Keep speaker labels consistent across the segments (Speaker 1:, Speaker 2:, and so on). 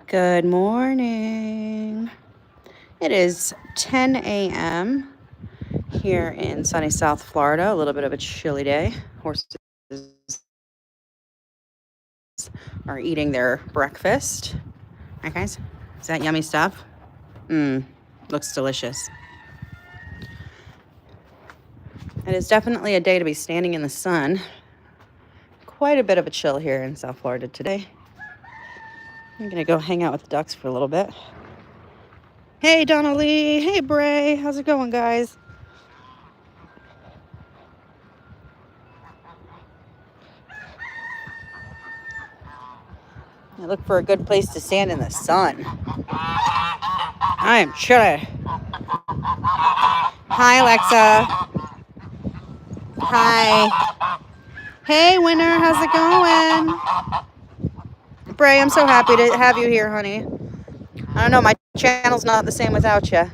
Speaker 1: Good morning. It is 10 a.m. here in sunny South Florida. A little bit of a chilly day. Horses are eating their breakfast. Right, guys? Is that yummy stuff? Looks delicious. It is definitely a day to be standing in the sun. Quite a bit of a chill here in South Florida today. I'm going to go hang out with the ducks for a little bit. Hey, Donna Lee. Hey, Bray. How's it going, guys? I look for a good place to stand in the sun. I am chilly. Hi, Alexa. Hi. Hey, Winter. How's it going? Bray, I'm so happy to have you here, honey. I don't know. My channel's not the same without you.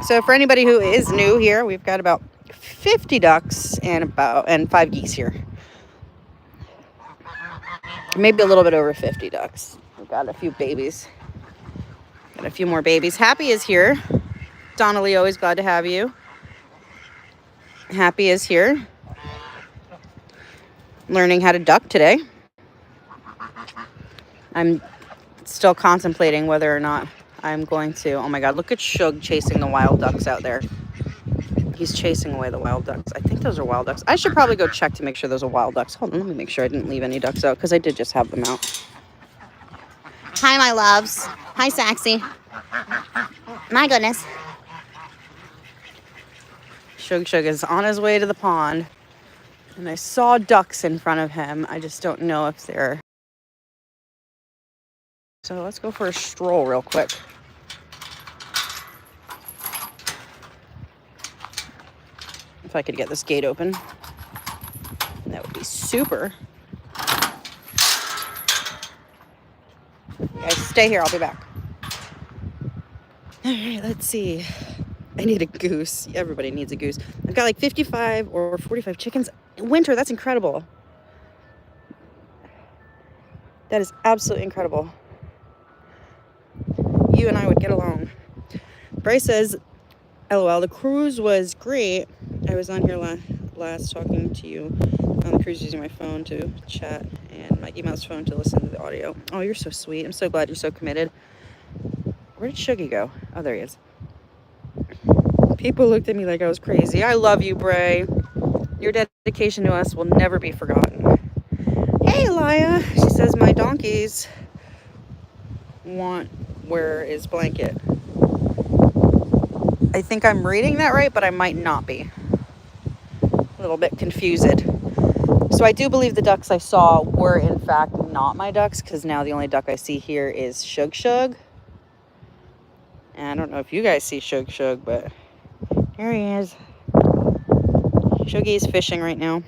Speaker 1: So for anybody who is new here, we've got about 50 ducks and 5 geese here. Maybe a little bit over 50 ducks. We've got a few babies. Got a few more babies. Happy is here. Donna Lee, always glad to have you. Happy is here. Learning how to duck today. I'm still contemplating whether or not I'm going to. Oh my God, look at Shug chasing the wild ducks out there. He's chasing away the wild ducks. I think those are wild ducks. I should probably go check to make sure those are wild ducks. Hold on, let me make sure I didn't leave any ducks out because I did just have them out. Hi, my loves. Hi, Saxy. My goodness. Shug is on his way to the pond. And I saw ducks in front of him. I just don't know if they're... So let's go for a stroll real quick. If I could get this gate open, that would be super. Guys, stay here. I'll be back. All right, let's see. I need a goose. Everybody needs a goose. I've got like 55 or 45 chickens. Winter, that's incredible. That is absolutely incredible. You and I would get along. Bryce says, LOL, the cruise was great. I was on here last talking to you on the cruise using my phone to chat and my email's phone to listen to the audio. Oh, you're so sweet. I'm so glad you're so committed. Where did Shuggy go? Oh, there he is. People looked at me like I was crazy. I love you, Bray. Your dedication to us will never be forgotten. Hey, Elia. She says, my donkeys want where is blanket. I think I'm reading that right, but I might not be. A little bit confused. So I do believe the ducks I saw were in fact not my ducks, because now the only duck I see here is Shug. And I don't know if you guys see Shug, but here he is. Shuggy's fishing right now.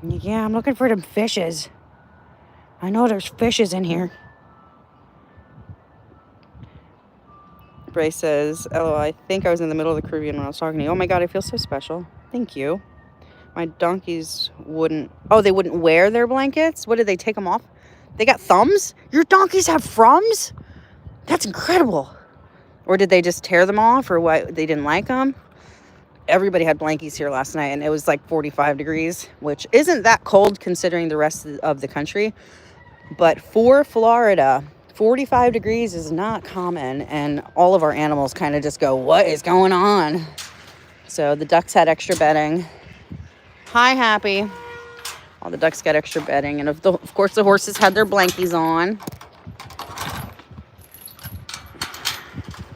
Speaker 1: Yeah, I'm looking for them fishes. I know there's fishes in here. Bray says, LOL, I think I was in the middle of the Caribbean when I was talking to you. Oh my God, I feel so special. Thank you. My donkeys wouldn't... Oh, they wouldn't wear their blankets? What, did they take them off? They got thumbs? Your donkeys have thumbs? That's incredible. Or did they just tear them off, or what? They didn't like them? Everybody had blankies here last night, and it was like 45 degrees, which isn't that cold considering the rest of the country. But for Florida, 45 degrees is not common, and all of our animals kind of just go, what is going on? So the ducks had extra bedding. Hi, Happy. All the ducks got extra bedding, and of course the horses had their blankies on.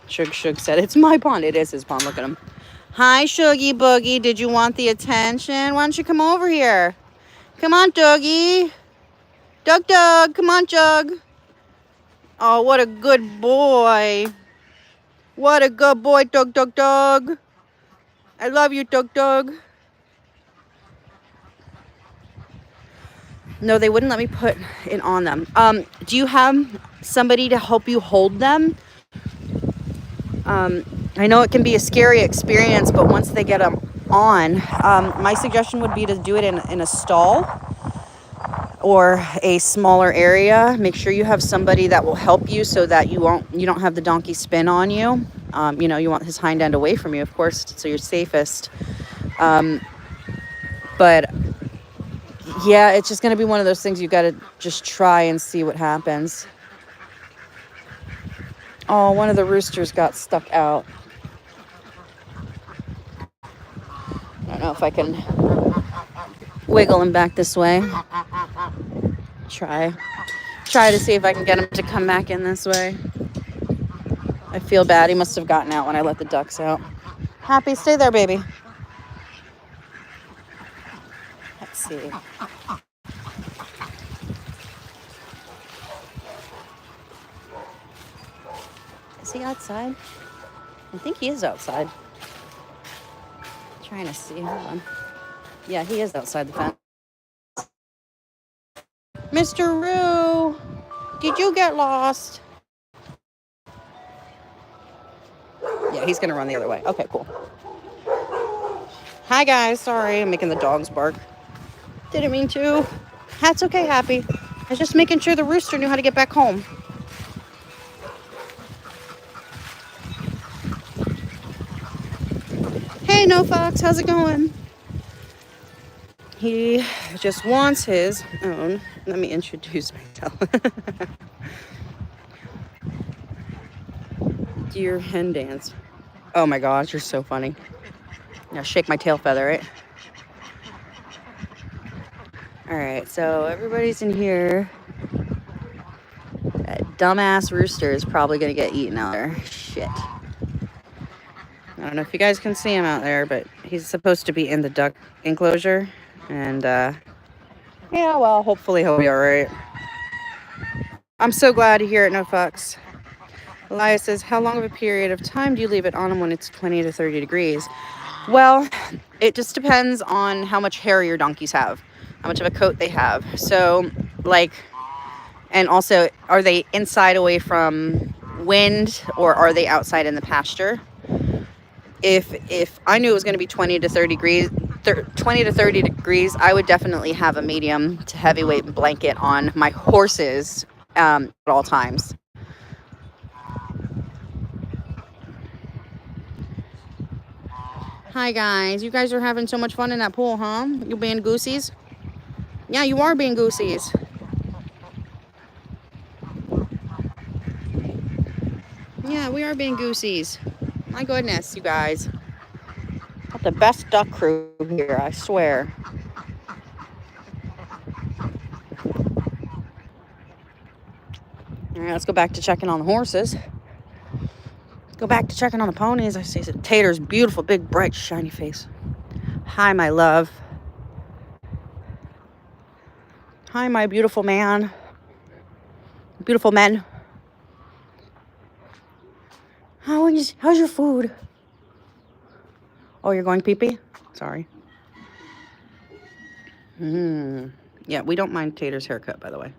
Speaker 1: Shug said, it's my pond. It is his pond. Look at him. Hi, Shuggy Boogie. Did you want the attention? Why don't you come over here? Come on, Dougie. Doug, come on, Jug. Oh, what a good boy. What a good boy, Doug. I love you, Doug. No, they wouldn't let me put it on them. Do you have somebody to help you hold them? I know it can be a scary experience, but once they get them on, my suggestion would be to do it in a stall. or a smaller area, make sure you have somebody that will help you so that you don't have the donkey spin on you. You know, you want his hind end away from you, of course, so you're safest. But yeah, it's just going to be one of those things you got to just try and see what happens. Oh, one of the roosters got stuck out. I don't know if I can wiggle him back this way. Try to see if I can get him to come back in this way. I feel bad. He must have gotten out when I let the ducks out. Happy, stay there, baby. Let's see. Is he outside? I think he is outside. I'm trying to see. Hold on. Yeah, he is outside the fence. Mr. Roo, did you get lost? Yeah, he's going to run the other way. Okay, cool. Hi, guys. Sorry, I'm making the dogs bark. Didn't mean to. That's okay, Happy. I was just making sure the rooster knew how to get back home. Hey, No Fox, how's it going? He just wants his own. Let me introduce myself. Deer hen dance. Oh my gosh, you're so funny. Now shake my tail feather, right? All right, so everybody's in here. That dumbass rooster is probably gonna get eaten out there. Shit. I don't know if you guys can see him out there, but he's supposed to be in the duck enclosure. And yeah, well, hopefully he'll be all right. I'm so glad to hear it, No Fucks. Elias says, how long of a period of time do you leave it on him when it's 20 to 30 degrees? Well, it just depends on how much hair your donkeys have, how much of a coat they have. So, like, and also, are they inside away from wind or are they outside in the pasture? If I knew it was going to be 20 to 30 degrees, I would definitely have a medium to heavyweight blanket on my horses at all times. Hi, guys. You guys are having so much fun in that pool, huh? You being goosies? Yeah, you are being goosies. Yeah, we are being goosies. My goodness, you guys. Got the best duck crew here, I swear. All right, let's go back to checking on the horses. Let's go back to checking on the ponies. I see Tater's beautiful, big, bright, shiny face. Hi, my love. Hi, my beautiful man. Beautiful men. How's your food? Oh, you're going pee-pee? Sorry. Yeah, we don't mind Tater's haircut, by the way.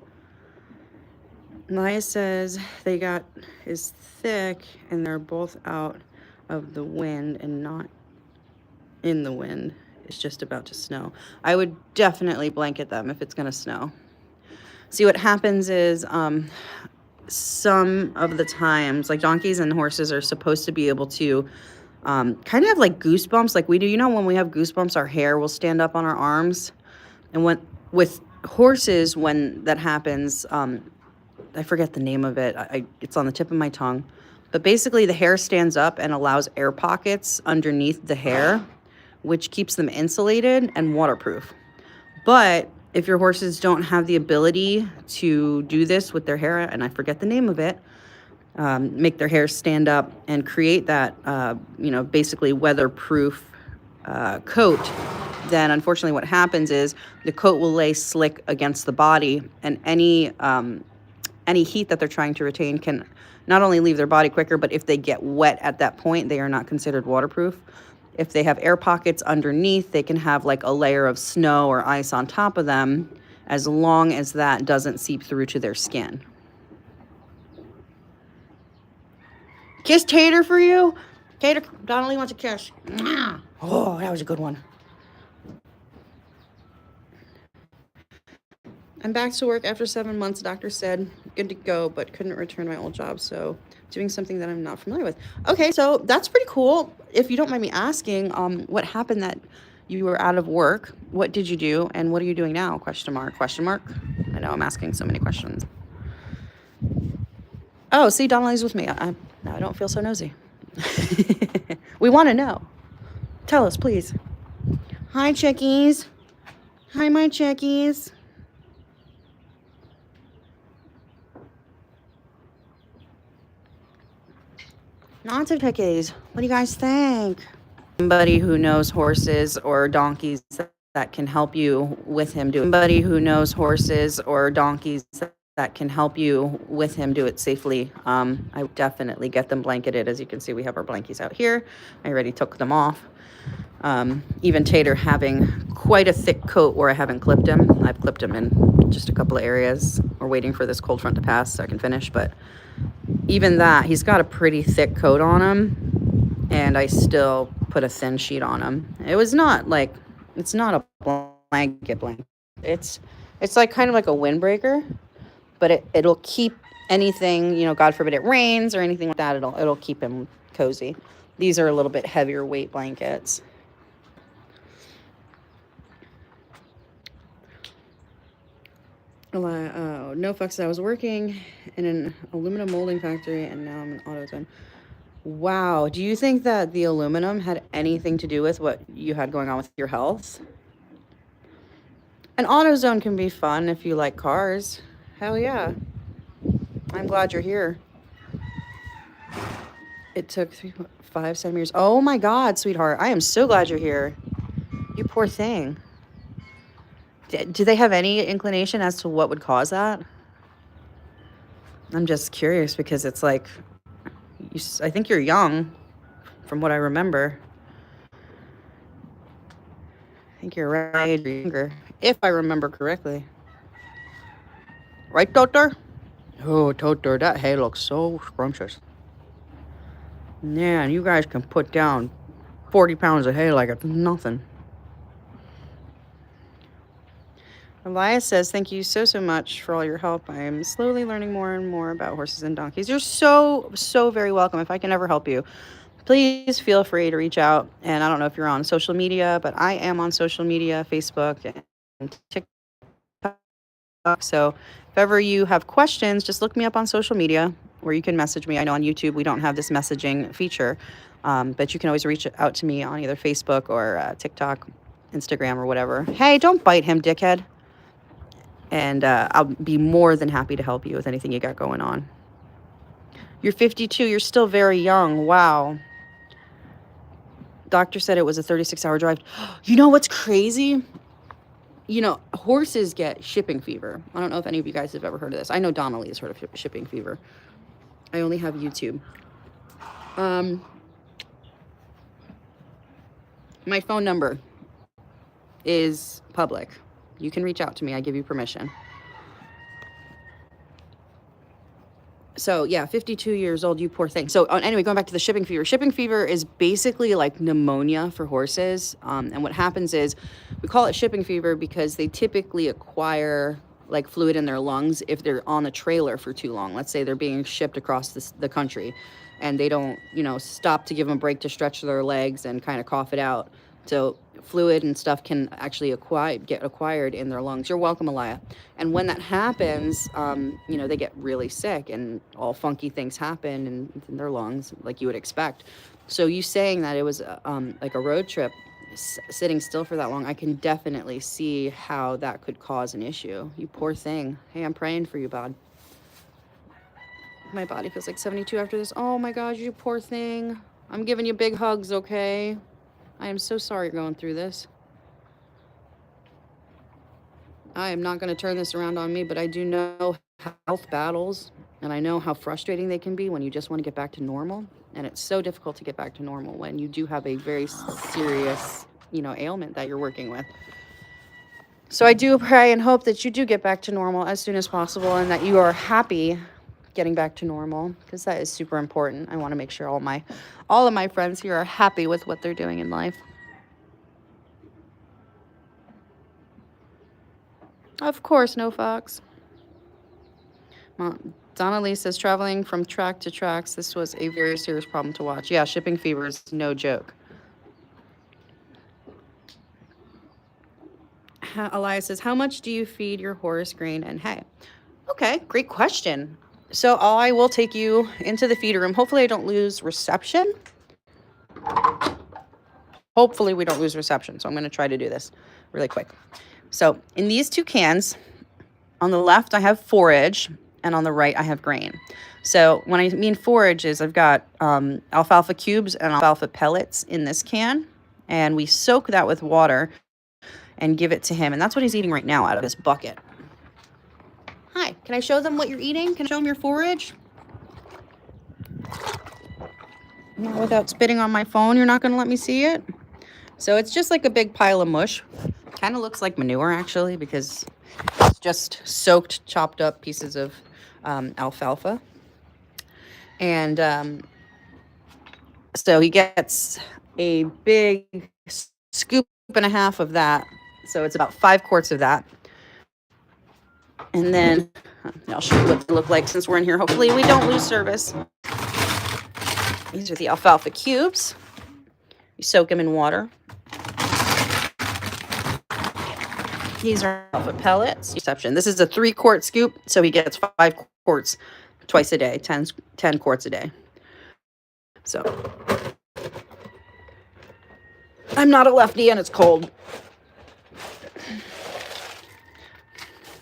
Speaker 1: Maya says they is thick and they're both out of the wind and not in the wind. It's just about to snow. I would definitely blanket them if it's going to snow. See, what happens is some of the times, like donkeys and horses are supposed to be able to kind of have like goosebumps like we do. You know, when we have goosebumps, our hair will stand up on our arms. And with horses, when that happens, I forget the name of it. It's on the tip of my tongue. But basically, the hair stands up and allows air pockets underneath the hair, which keeps them insulated and waterproof. But if your horses don't have the ability to do this with their hair, and I forget the name of it, make their hair stand up and create that, basically weatherproof coat, then unfortunately what happens is the coat will lay slick against the body, and any heat that they're trying to retain can not only leave their body quicker, but if they get wet at that point, they are not considered waterproof. If they have air pockets underneath, they can have like a layer of snow or ice on top of them, as long as that doesn't seep through to their skin. Kiss Tater for you? Tater, Donnelly wants a kiss. Oh, that was a good one. I'm back to work after 7 months. The doctor said good to go, but couldn't return my old job. So doing something that I'm not familiar with. Okay, so that's pretty cool. If you don't mind me asking, what happened that you were out of work? What did you do, and what are you doing now? Question mark. Question mark. I know I'm asking so many questions. Oh, see, Donnelly's with me. I don't feel so nosy. We want to know. Tell us, please. Hi, chickies. Hi, my chickies. Lots of chickies. What do you guys think? Somebody who knows horses or donkeys that can help you with him do it. Somebody who knows horses or donkeys that can help you with him do it safely. I would definitely get them blanketed. As you can see, we have our blankies out here. I already took them off. Even Tater having quite a thick coat where I haven't clipped him. I've clipped him in just a couple of areas. We're waiting for this cold front to pass so I can finish, but even that, he's got a pretty thick coat on him, and I still put a thin sheet on him. It was not like, it's not a blanket. It's like kind of like a windbreaker, but it'll keep anything, God forbid it rains or anything like that, it'll keep him cozy. These are a little bit heavier weight blankets. No fucks. I was working in an aluminum molding factory, and now I'm in AutoZone. Wow. Do you think that the aluminum had anything to do with what you had going on with your health? An AutoZone can be fun if you like cars. Hell yeah. I'm glad you're here. It took 5 centimeters. Oh my God, sweetheart. I am so glad you're here. You poor thing. Do they have any inclination as to what would cause that? I'm just curious because it's like, I think you're young from what I remember. I think you're right, younger, if I remember correctly. Right, Totor? Oh, Totor, that hay looks so scrumptious. Man, you guys can put down 40 pounds of hay like it's nothing. Elias says, thank you so much for all your help. I am slowly learning more and more about horses and donkeys. You're so very welcome. If I can ever help you, please feel free to reach out. And I don't know if you're on social media, but I am on social media, Facebook and TikTok. So if ever you have questions, just look me up on social media where you can message me. I know on YouTube we don't have this messaging feature, but you can always reach out to me on either Facebook or TikTok, Instagram, or whatever. Hey, don't bite him, dickhead. And I'll be more than happy to help you with anything you got going on. You're 52. You're still very young. Wow. Doctor said it was a 36-hour drive. You know what's crazy? Horses get shipping fever. I don't know if any of you guys have ever heard of this. I know Donnelly has heard of shipping fever. I only have YouTube. My phone number is public. You can reach out to me. I give you permission. So yeah, 52 years old, you poor thing. So anyway, going back to the shipping fever. Shipping fever is basically like pneumonia for horses. And what happens is we call it shipping fever because they typically acquire like fluid in their lungs if they're on a trailer for too long. Let's say they're being shipped across the country and they don't, stop to give them a break to stretch their legs and kind of cough it out. So fluid and stuff can actually get acquired in their lungs. You're welcome, Aliyah. And when that happens, they get really sick and all funky things happen in their lungs, like you would expect. So you saying that it was like a road trip, sitting still for that long, I can definitely see how that could cause an issue. You poor thing. Hey, I'm praying for you, bud. My body feels like 72 after this. Oh my gosh, you poor thing. I'm giving you big hugs, okay? I am so sorry you're going through this. I am not going to turn this around on me, but I do know health battles, and I know how frustrating they can be when you just want to get back to normal. And it's so difficult to get back to normal when you do have a very serious, ailment that you're working with. So I do pray and hope that you do get back to normal as soon as possible and that you are happy getting back to normal, because that is super important. I want to make sure all of my friends here are happy with what they're doing in life. Of course, no fox. Donna Lee says, traveling from track to tracks, this was a very serious problem to watch. Yeah, shipping fever is no joke. Elias says, how much do you feed your horse grain and hay? Okay, great question. So I will take you into the feeder room. Hopefully I don't lose reception. Hopefully we don't lose reception. So I'm going to try to do this really quick. So in these 2 cans, on the left I have forage, and on the right I have grain. So when I mean forage is I've got alfalfa cubes and alfalfa pellets in this can, and we soak that with water and give it to him. And that's what he's eating right now out of this bucket. Hi, can I show them what you're eating? Can I show them your forage? Without spitting on my phone, you're not going to let me see it? So it's just like a big pile of mush. Kind of looks like manure, actually, because it's just soaked, chopped up pieces of alfalfa. And so he gets a big scoop and a half of that. So it's about 5 quarts of that. And then I'll show you what they look like since we're in here. Hopefully we don't lose service. These are the alfalfa cubes. You soak them in water. These are alfalfa pellets. Exception. This is a 3-quart scoop, so he gets 5 quarts twice a day, 10 quarts a day. So I'm not a lefty and it's cold.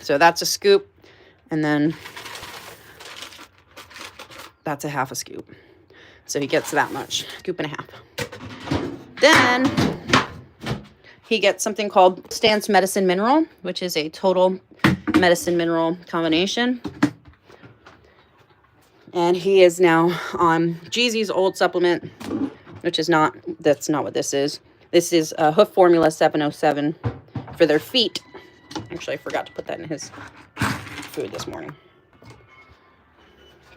Speaker 1: So that's a scoop, and then that's a half a scoop. So he gets that much, scoop and a half. Then he gets something called Stance Medicine Mineral, which is a total medicine mineral combination. And he is now on Jeezy's old supplement, which is not, that's not what this is. This is Hoof Formula 707 for their feet. Actually, I forgot to put that in his food this morning.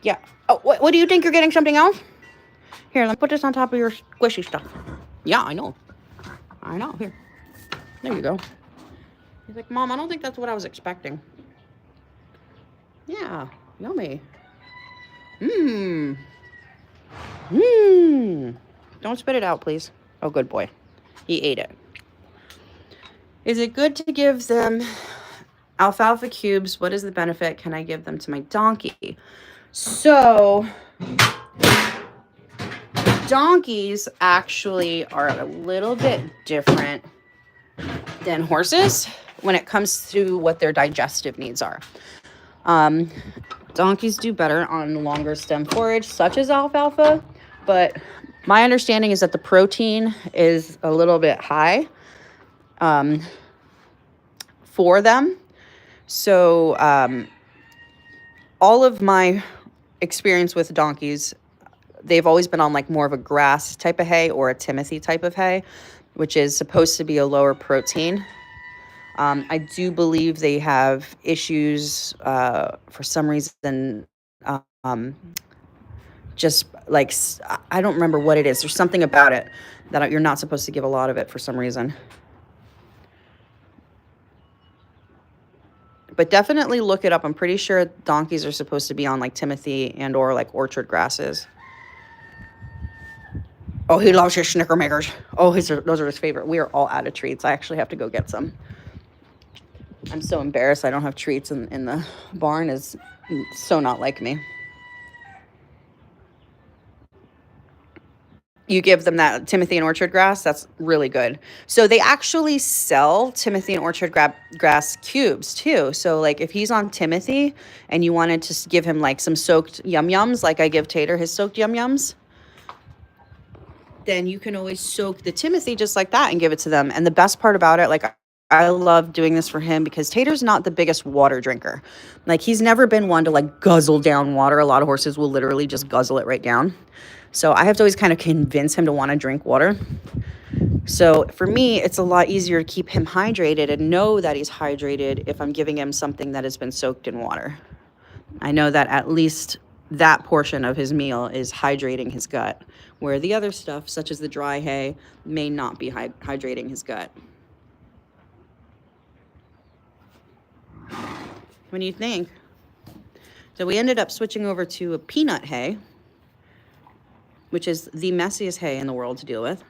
Speaker 1: Yeah. Oh, what do you think? You're getting something else? Here, let me put this on top of your squishy stuff. Yeah, I know. I know. Here. There you go. He's like, Mom, I don't think that's what I was expecting. Yeah. Yummy. Mmm. Mmm. Don't spit it out, please. Oh, good boy. He ate it. Is it good to give them alfalfa cubes? What is the benefit? Can I give them to my donkey? So donkeys actually are a little bit different than horses when it comes to what their digestive needs are. Donkeys do better on longer stem forage, such as alfalfa, but my understanding is that the protein is a little bit high for them. So all of my experience with donkeys, they've always been on like more of a grass type of hay or a Timothy type of hay, which is supposed to be a lower protein. I do believe they have issues for some reason. Just like, I don't remember what it is. There's something about it that you're not supposed to give a lot of it for some reason. But definitely look it up. I'm pretty sure donkeys are supposed to be on like Timothy and or like orchard grasses. Oh, he loves his Snickermakers. Oh, those are his favorite. We are all out of treats. I actually have to go get some. I'm so embarrassed I don't have treats in the barn. Is so not like me. You give them that Timothy and orchard grass, that's really good. So they actually sell Timothy and orchard grass cubes too. So like if he's on Timothy and you wanted to give him like some soaked yum-yums, like I give Tater his soaked yum-yums, then you can always soak the Timothy just like that and give it to them. And the best part about it, like I love doing this for him because Tater's not the biggest water drinker. Like he's never been one to like guzzle down water. A lot of horses will literally just guzzle it right down. So I have to always kind of convince him to want to drink water. So for me, it's a lot easier to keep him hydrated and know that he's hydrated if I'm giving him something that has been soaked in water. I know that at least that portion of his meal is hydrating his gut, where the other stuff, such as the dry hay, may not be hydrating his gut. What do you think? So we ended up switching over to a peanut hay, which is the messiest hay in the world to deal with.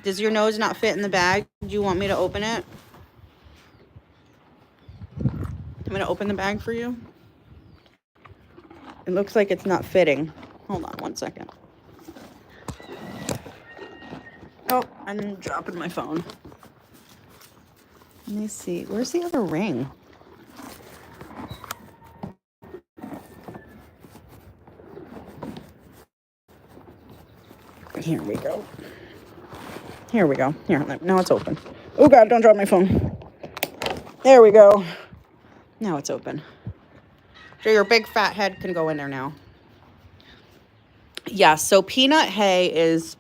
Speaker 1: Does your nose not fit in the bag? Do you want me to open it? I'm going to open the bag for you. It looks like it's not fitting. Hold on one second. Oh, I'm dropping my phone. Let me see. Where's the other ring? Here we go. Here we go. Here, now it's open. Oh God, don't drop my phone. There we go. Now it's open. So your big fat head can go in there now. Yeah, so peanut hay is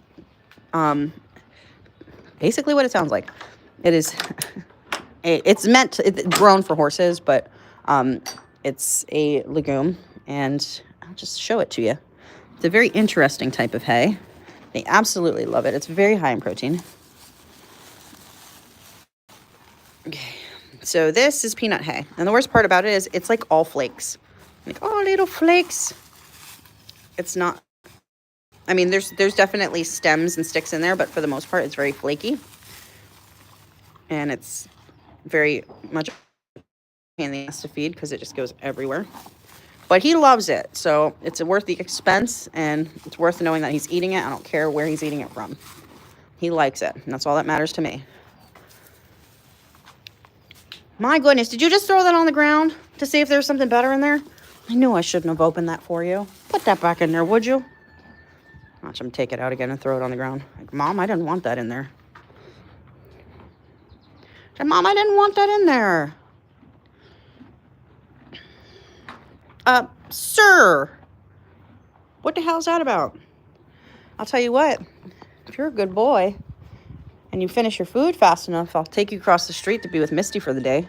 Speaker 1: basically what it sounds like. It is, it's grown for horses, but it's a legume, and I'll just show it to you. It's a very interesting type of hay. They absolutely love it. It's very high in protein. Okay, so this is peanut hay. And the worst part about it is it's like all flakes. Like, oh, little flakes. It's not, I mean, there's definitely stems and sticks in there, but for the most part, it's very flaky. And it's very much a pain in the ass to feed because it just goes everywhere. But he loves it, so it's worth the expense, and it's worth knowing that he's eating it. I don't care where he's eating it from. He likes it, and that's all that matters to me. My goodness, did you just throw that on the ground to see if there's something better in there? I knew I shouldn't have opened that for you. Put that back in there, would you? Watch him take it out again and throw it on the ground. Like, Mom, I didn't want that in there. I said, Mom, I didn't want that in there. Sir, what the hell's that about? I'll tell you what, if you're a good boy and you finish your food fast enough, I'll take you across the street to be with Misty for the day.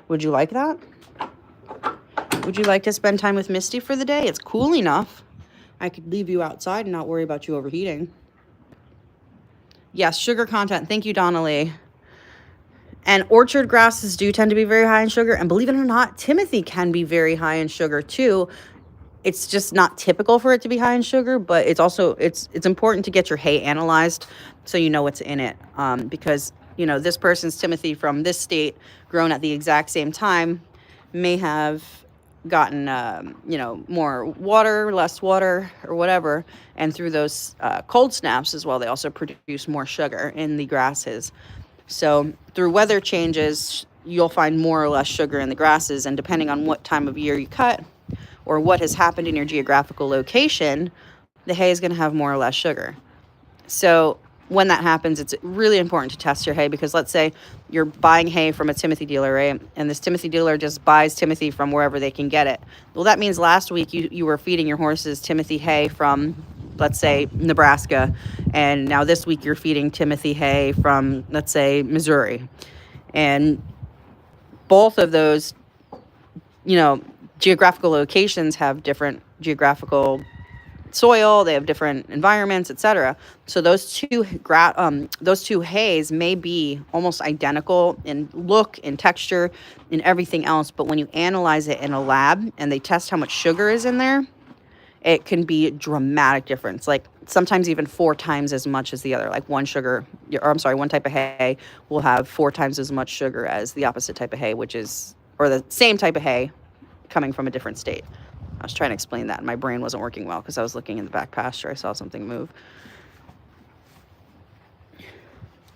Speaker 1: Would you like that? Would you like to spend time with Misty for the day? It's cool enough. I could leave you outside and not worry about you overheating. Yes, sugar content. Thank you, Donna Lee. And orchard grasses do tend to be very high in sugar. And believe it or not, Timothy can be very high in sugar too. It's just not typical for it to be high in sugar, but it's also, it's important to get your hay analyzed so you know what's in it. Because, you know, this person's Timothy from this state, grown at the exact same time, may have gotten, you know, more water, less water, or whatever. And through those cold snaps as well, they also produce more sugar in the grasses. So through weather changes, you'll find more or less sugar in the grasses, and depending on what time of year you cut or what has happened in your geographical location, the hay is going to have more or less sugar. So when that happens, it's really important to test your hay, because let's say you're buying hay from a Timothy dealer, right? And this Timothy dealer just buys Timothy from wherever they can get it. Well, that means last week you were feeding your horses Timothy hay from, let's say, Nebraska, and now this week you're feeding Timothy hay from, let's say, Missouri. And both of those, you know, geographical locations have different geographical soil, they have different environments, etc. So those two hays may be almost identical in look, in texture, in everything else, but when you analyze it in a lab and they test how much sugar is in there, it can be a dramatic difference, like sometimes even 4 times as much as the other. Like one type of hay will have 4 times as much sugar as the opposite type of hay, or the same type of hay coming from a different state. I was trying to explain that, and my brain wasn't working well because I was looking in the back pasture. I saw something move.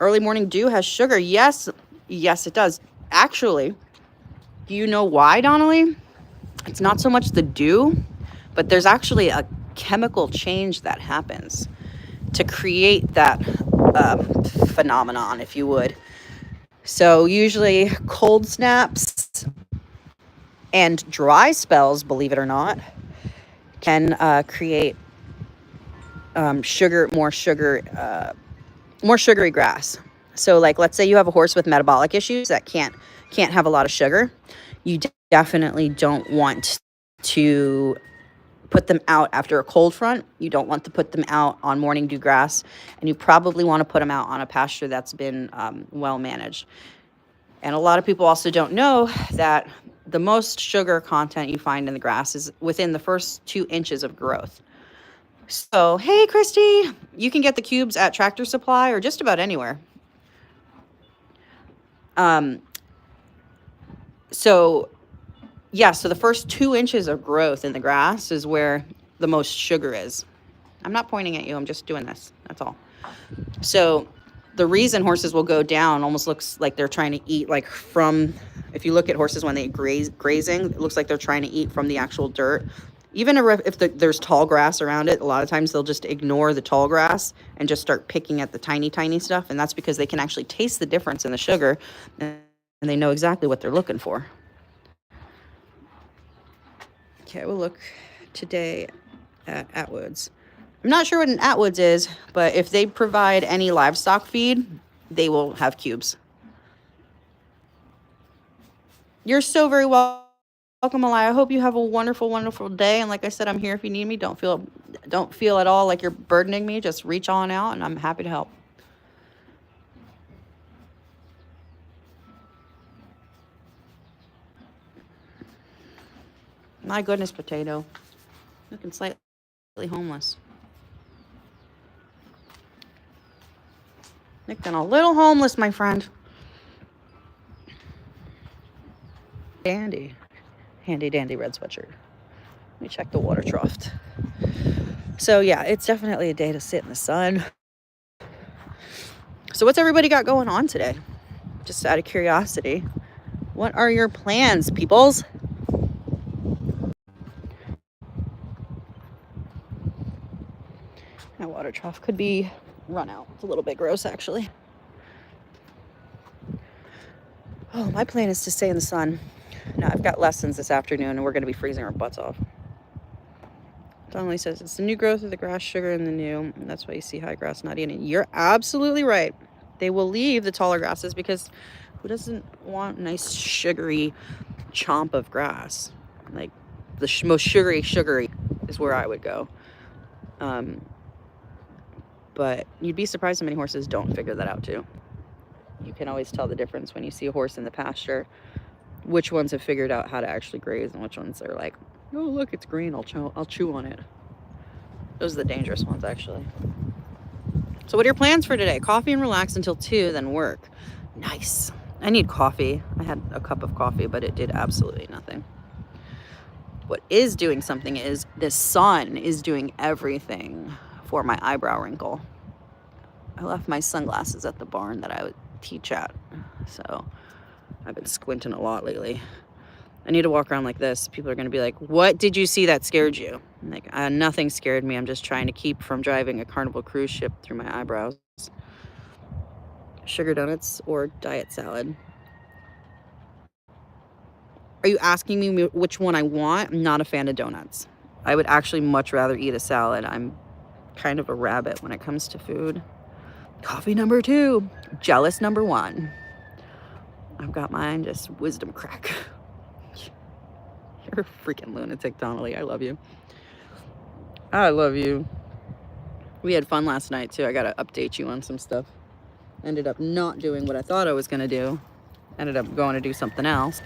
Speaker 1: Early morning dew has sugar. Yes, it does. Actually, do you know why, Donnelly? It's not so much the dew, but there's actually a chemical change that happens to create that phenomenon, if you would. So usually cold snaps and dry spells, believe it or not, can create more sugary grass. So like, let's say you have a horse with metabolic issues that can't have a lot of sugar. You definitely don't want to put them out after a cold front. You don't want to put them out on morning dew grass, and you probably want to put them out on a pasture that's been well managed. And a lot of people also don't know that the most sugar content you find in the grass is within the first 2 inches of growth. So, hey, Christy, you can get the cubes at Tractor Supply or just about anywhere. So, yeah, so the first 2 inches of growth in the grass is where the most sugar is. I'm not pointing at you, I'm just doing this. That's all. So, the reason horses will go down almost looks like they're trying to eat like from, if you look at horses when they grazing, it looks like they're trying to eat from the actual dirt. Even if there's tall grass around it, a lot of times they'll just ignore the tall grass and just start picking at the tiny stuff. And that's because they can actually taste the difference in the sugar and they know exactly what they're looking for. Okay, we'll look today at Atwoods. I'm not sure what an Atwoods is, but if they provide any livestock feed, they will have cubes. You're so very welcome, Alaya. I hope you have a wonderful, wonderful day. And like I said, I'm here if you need me. Don't feel at all like you're burdening me. Just reach on out, and I'm happy to help. My goodness, Potato. Looking slightly homeless. Looking a little homeless, my friend. Dandy. Handy dandy red sweatshirt. Let me check the water trough. So yeah, it's definitely a day to sit in the sun. So what's everybody got going on today? Just out of curiosity. What are your plans, peoples? My water trough could be run out. It's a little bit gross, actually. Oh, my plan is to stay in the sun. No, I've got lessons this afternoon, and we're going to be freezing our butts off. Donnelly says, it's the new growth of the grass sugar in the new. And that's why you see high grass not eating. You're absolutely right. They will leave the taller grasses because who doesn't want nice sugary chomp of grass? Like the most sugary is where I would go. But you'd be surprised how many horses don't figure that out too. You can always tell the difference when you see a horse in the pasture, which ones have figured out how to actually graze and which ones are like, oh, look, it's green, I'll chew on it. Those are the dangerous ones, actually. So what are your plans for today? Coffee and relax until 2, then work. Nice. I need coffee. I had a cup of coffee, but it did absolutely nothing. What is doing something is the sun is doing everything for my eyebrow wrinkle. I left my sunglasses at the barn that I would teach at, so I've been squinting a lot lately. I need to walk around like this. People are going to be like, what did you see that scared you? I'm like, nothing scared me. I'm just trying to keep from driving a Carnival cruise ship through my eyebrows. Sugar donuts or diet salad? Are you asking me which one I want? I'm not a fan of donuts. I would actually much rather eat a salad. I'm kind of a rabbit when it comes to food. Coffee number 2. Jealous number 1. I've got mine just wisdom crack. You're a freaking lunatic, Donnelly. I love you. I love you. We had fun last night, too. I got to update you on some stuff. Ended up not doing what I thought I was going to do. Ended up going to do something else.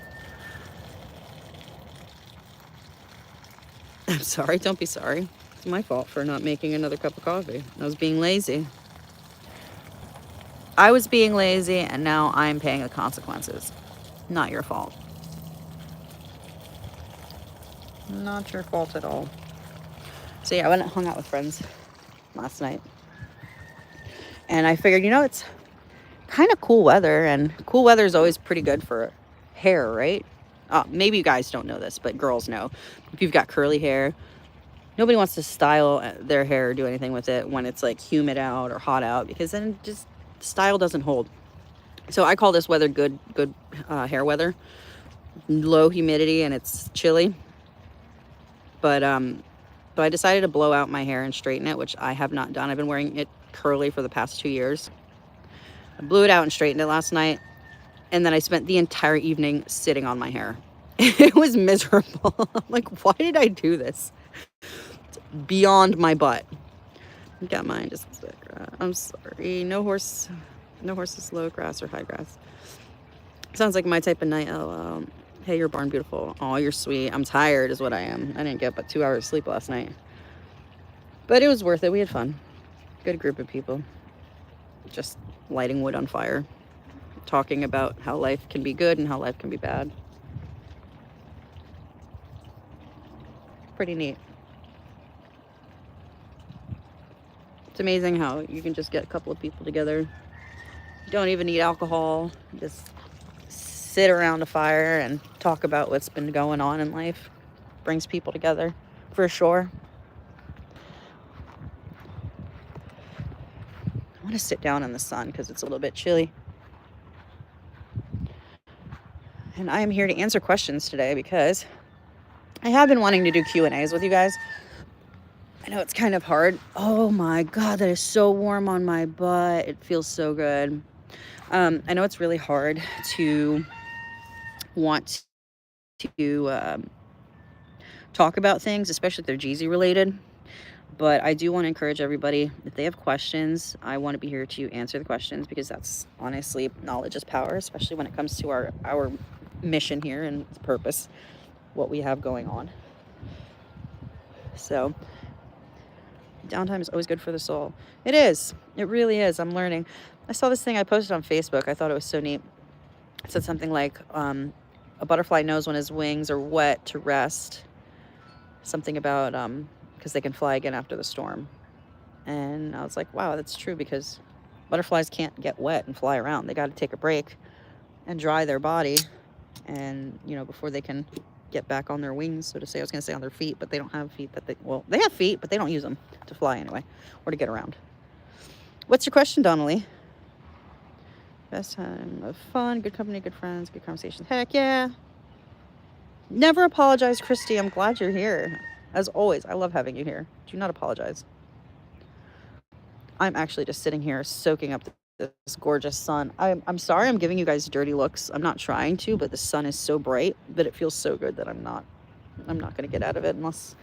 Speaker 1: I'm sorry. Don't be sorry. It's my fault for not making another cup of coffee. I was being lazy. I was being lazy, and now I'm paying the consequences. Not your fault. Not your fault at all. So yeah, I went and hung out with friends last night. And I figured, it's kind of cool weather, and cool weather is always pretty good for hair, right? Maybe you guys don't know this, but girls know. If you've got curly hair, nobody wants to style their hair or do anything with it when it's like humid out or hot out, because then just style doesn't hold. So I call this weather good hair weather. Low humidity and it's chilly. But I decided to blow out my hair and straighten it, which I have not done. I've been wearing it curly for the past 2 years. I blew it out and straightened it last night, and then I spent the entire evening sitting on my hair. It was miserable. I'm like, why did I do this? It's beyond my butt. Got mine just I'm sorry. No horses low grass or high grass. Sounds like my type of night. Oh, hey, you're born beautiful. Oh, you're sweet. I'm tired is what I am. I didn't get but 2 hours sleep last night. But it was worth it. We had fun. Good group of people. Just lighting wood on fire. Talking about how life can be good and how life can be bad. Pretty neat. It's amazing how you can just get a couple of people together. You don't even need alcohol. Just sit around a fire and talk about what's been going on in life. Brings people together, for sure. I want to sit down in the sun because it's a little bit chilly. And I am here to answer questions today because I have been wanting to do Q&As with you guys. I know it's kind of hard. Oh my God, that is so warm on my butt. It feels so good. I know it's really hard to want to talk about things, especially if they're Jeezy related. But I do want to encourage everybody, if they have questions, I want to be here to answer the questions because that's honestly, knowledge is power, especially when it comes to our mission here and purpose, what we have going on. So downtime is always good for the soul. It is. It really is. I'm learning. I saw this thing I posted on Facebook. I thought it was so neat. It said something like, a butterfly knows when his wings are wet to rest. Something about, because they can fly again after the storm. And I was like, wow, that's true, because butterflies can't get wet and fly around. They got to take a break and dry their body, and before they can get back on their wings, so to say. I was going to say on their feet, but they don't have feet. They have feet, but they don't use them to fly anyway, or to get around. What's your question, Donnelly? Best time of fun, good company, good friends, good conversations. Heck yeah. Never apologize, Christy. I'm glad you're here. As always, I love having you here. Do not apologize. I'm actually just sitting here soaking up this gorgeous sun. I'm sorry I'm giving you guys dirty looks. I'm not trying to, but the sun is so bright that it feels so good that I'm not going to get out of it unless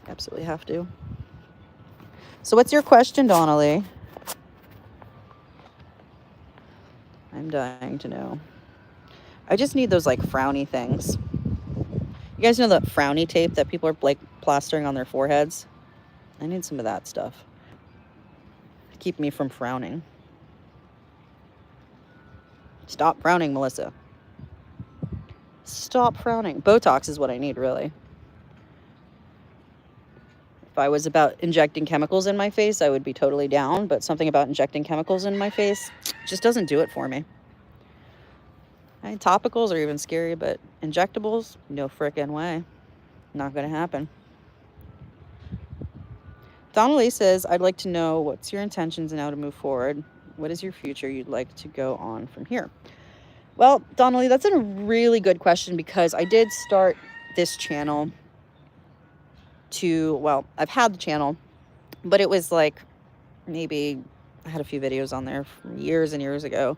Speaker 1: I absolutely have to. So what's your question, Donnelly? I'm dying to know. I just need those like frowny things. You guys know the frowny tape that people are like plastering on their foreheads? I need some of that stuff to keep me from frowning. Stop frowning, Melissa. Stop frowning. Botox is what I need, really. If I was about injecting chemicals in my face, I would be totally down, but something about injecting chemicals in my face just doesn't do it for me. Topicals are even scary, but injectables, no frickin' way. Not gonna happen. Donnelly says, I'd like to know what's your intentions and how to move forward. What is your future you'd like to go on from here? Well, Donnelly, that's a really good question, because I did start this channel I've had the channel, but it was like maybe I had a few videos on there from years and years ago.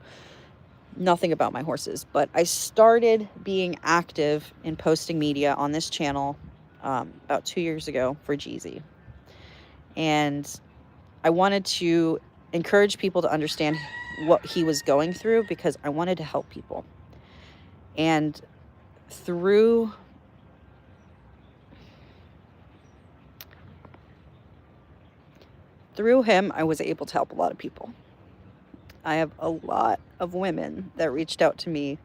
Speaker 1: Nothing about my horses, but I started being active in posting media on this channel about 2 years ago for Jeezy. And I wanted to encourage people to understand what he was going through, because I wanted to help people. And through him, I was able to help a lot of people. I have a lot of women that reached out to me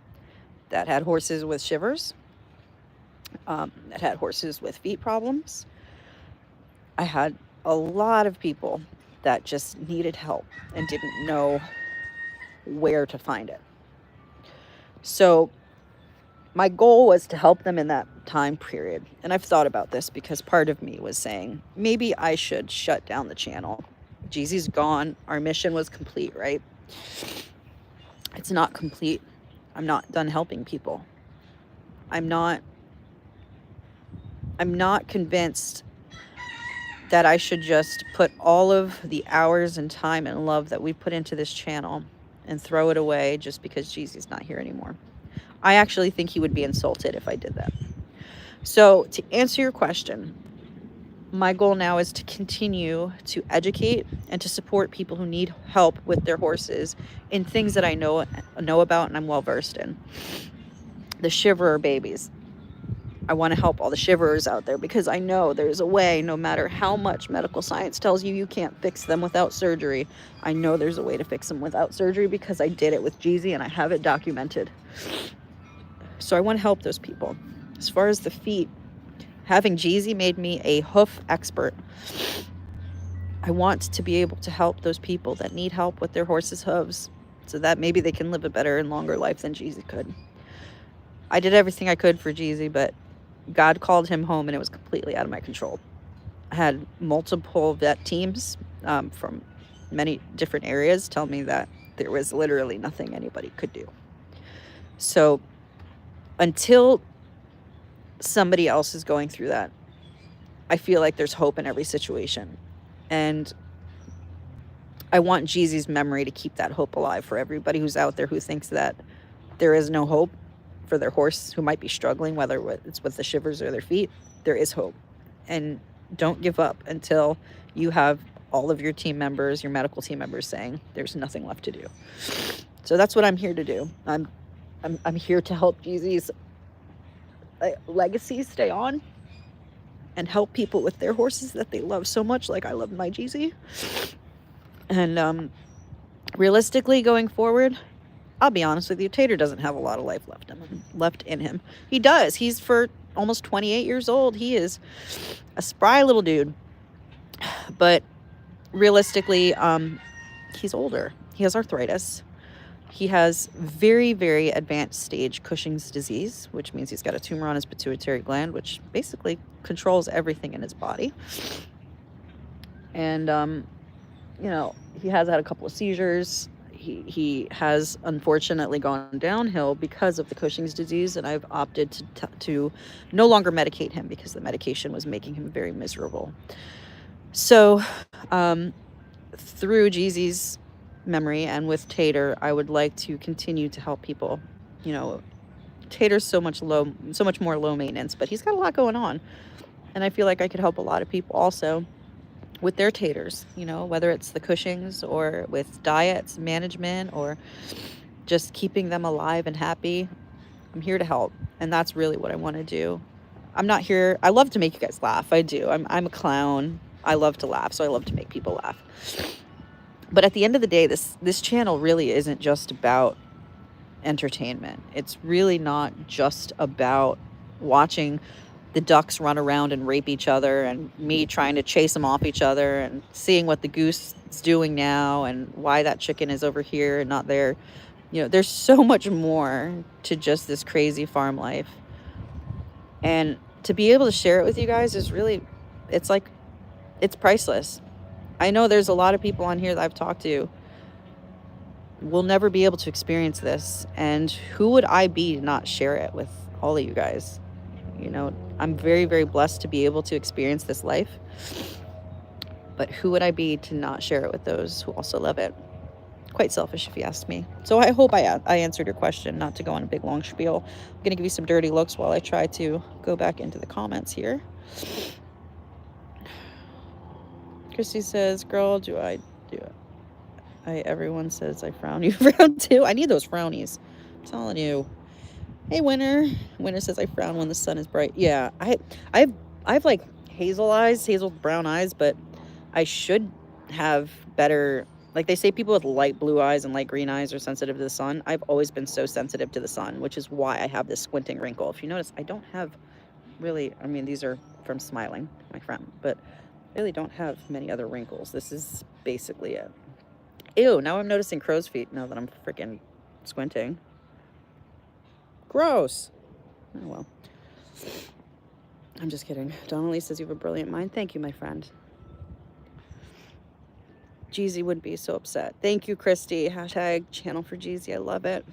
Speaker 1: that had horses with shivers, that had horses with feet problems. I had a lot of people that just needed help and didn't know where to find it. So my goal was to help them in that time period. And I've thought about this, because part of me was saying, maybe I should shut down the channel. Jeezy's gone. Our mission was complete, right? It's not complete. I'm not done helping people. I'm not convinced that I should just put all of the hours and time and love that we put into this channel and throw it away just because Jeezy's not here anymore. I actually think he would be insulted if I did that. So to answer your question, my goal now is to continue to educate and to support people who need help with their horses in things that I know about and I'm well versed in. The shiverer babies. I want to help all the shiverers out there because I know there's a way, no matter how much medical science tells you can't fix them without surgery. I know there's a way to fix them without surgery because I did it with Jeezy and I have it documented. So I want to help those people. As far as the feet, having Jeezy made me a hoof expert. I want to be able to help those people that need help with their horses' hooves so that maybe they can live a better and longer life than Jeezy could. I did everything I could for Jeezy, but God called him home and it was completely out of my control. I had multiple vet teams from many different areas tell me that there was literally nothing anybody could do. So until somebody else is going through that, I feel like there's hope in every situation. And I want Jeezy's memory to keep that hope alive for everybody who's out there who thinks that there is no hope for their horse who might be struggling, whether it's with the shivers or their feet. There is hope. And don't give up until you have all of your team members, your medical team members saying there's nothing left to do. So that's what I'm here to do. I'm here to help Jeezy's legacy stay on and help people with their horses that they love so much, like I love my Jeezy. And realistically, going forward, I'll be honest with you, Tater doesn't have a lot of life left in him. He does. He's for almost 28 years old. He is a spry little dude. But realistically, he's older. He has arthritis. He has very, very advanced stage Cushing's disease, which means he's got a tumor on his pituitary gland, which basically controls everything in his body. And, he has had a couple of seizures. He has unfortunately gone downhill because of the Cushing's disease, and I've opted to no longer medicate him because the medication was making him very miserable. So through Jeezy's memory and with Tater, I would like to continue to help people. Tater's so much more low maintenance, but he's got a lot going on, and I feel like I could help a lot of people also with their taters, whether it's the Cushing's or with diets, management, or just keeping them alive and happy. I'm here to help, and that's really what I want to do. I'm not here. I love to make you guys laugh. I do. I'm a clown. I love to laugh, so I love to make people laugh. But at the end of the day, this channel really isn't just about entertainment. It's really not just about watching the ducks run around and rape each other and me trying to chase them off each other and seeing what the goose is doing now and why that chicken is over here and not there. There's so much more to just this crazy farm life. And to be able to share it with you guys is really, it's priceless. I know there's a lot of people on here that I've talked to will never be able to experience this. And who would I be to not share it with all of you guys? I'm very, very blessed to be able to experience this life. But who would I be to not share it with those who also love it? Quite selfish, if you ask me. So I hope I answered your question, not to go on a big, long spiel. I'm going to give you some dirty looks while I try to go back into the comments here. Christy says, girl, do I do it? Everyone says I frown. You frown too? I need those frownies. I'm telling you. Hey, Winter. Winter says I frown when the sun is bright. Yeah, I have like hazel brown eyes, but I should have better. Like they say, people with light blue eyes and light green eyes are sensitive to the sun. I've always been so sensitive to the sun, which is why I have this squinting wrinkle. If you notice, I don't have really. I mean, these are from smiling, my friend, but I really don't have many other wrinkles. This is basically it. Ew, now I'm noticing crow's feet now that I'm freaking squinting. Gross. Oh, well. I'm just kidding. Donnelly says you have a brilliant mind. Thank you, my friend. Jeezy would be so upset. Thank you, Christy. Hashtag channel for Jeezy. I love it.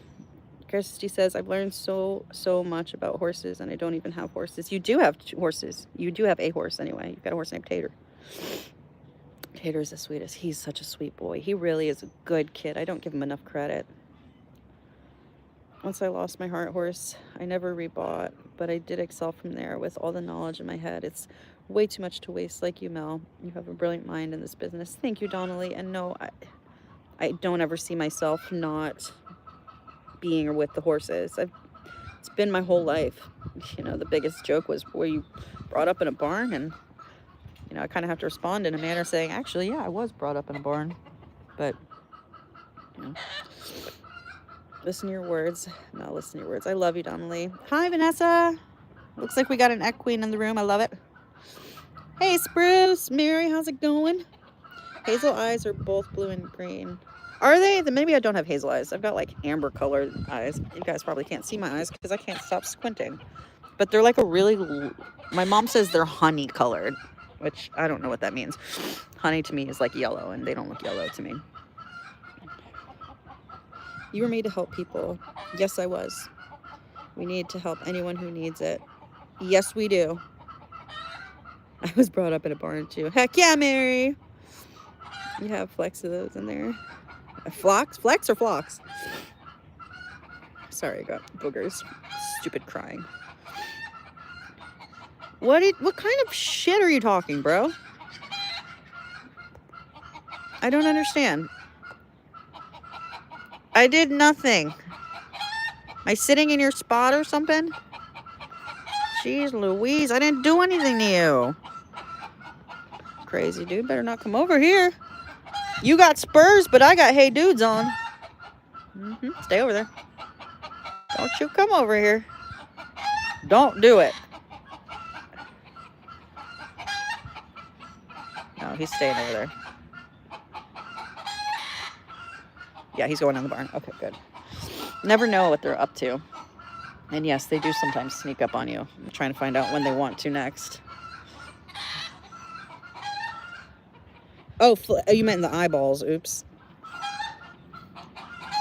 Speaker 1: Christy says, I've learned so much about horses, and I don't even have horses. You do have horses. You do have a horse anyway. You've got a horse named Tater. Tater is the sweetest. He's such a sweet boy. He really is a good kid. I don't give him enough credit. Once I lost my heart horse, I never rebought, but I did excel from there with all the knowledge in my head. It's Way too much to waste, like you, Mel. You have a brilliant mind in this business. Thank you, Donnelly. And no, I don't ever see myself not being with the horses. It's been my whole life. You know, the biggest joke was, were you brought up in a barn? And, you know, I kind of have to respond in a manner saying, actually, yeah, I was brought up in a barn. But, you know, listen to your words. No, listen to your words. I love you, Donnelly. Hi, Vanessa. Looks like we got an equine in the room. I love it. Hey, Spruce. Mary, how's it going? Hazel eyes are both blue and green. Are they? Then maybe I don't have hazel eyes. I've got like amber colored eyes. You guys probably can't see my eyes because I can't stop squinting. But they're like a really, my mom says they're honey colored, which I don't know what that means. Honey to me is like yellow, and they don't look yellow to me. You were made to help people. Yes, I was. We need to help anyone who needs it. Yes, we do. I was brought up in a barn too. Heck yeah, Mary. You have flecks of those in there. Flocks? Flecks or flocks? Sorry, I got boogers. Stupid crying. What kind of shit are you talking, bro? I don't understand. I did nothing. Am I sitting in your spot or something? Jeez Louise, I didn't do anything to you. Crazy dude, better not come over here. You got spurs, but I got hey dudes on. Stay over there. Don't you come over here. Don't do it. No, he's staying over there. Yeah, he's going in the barn. Okay, good. Never know what they're up to. And yes, they do sometimes sneak up on you. I'm trying to find out when they want to next. Oh, you meant the eyeballs. Oops.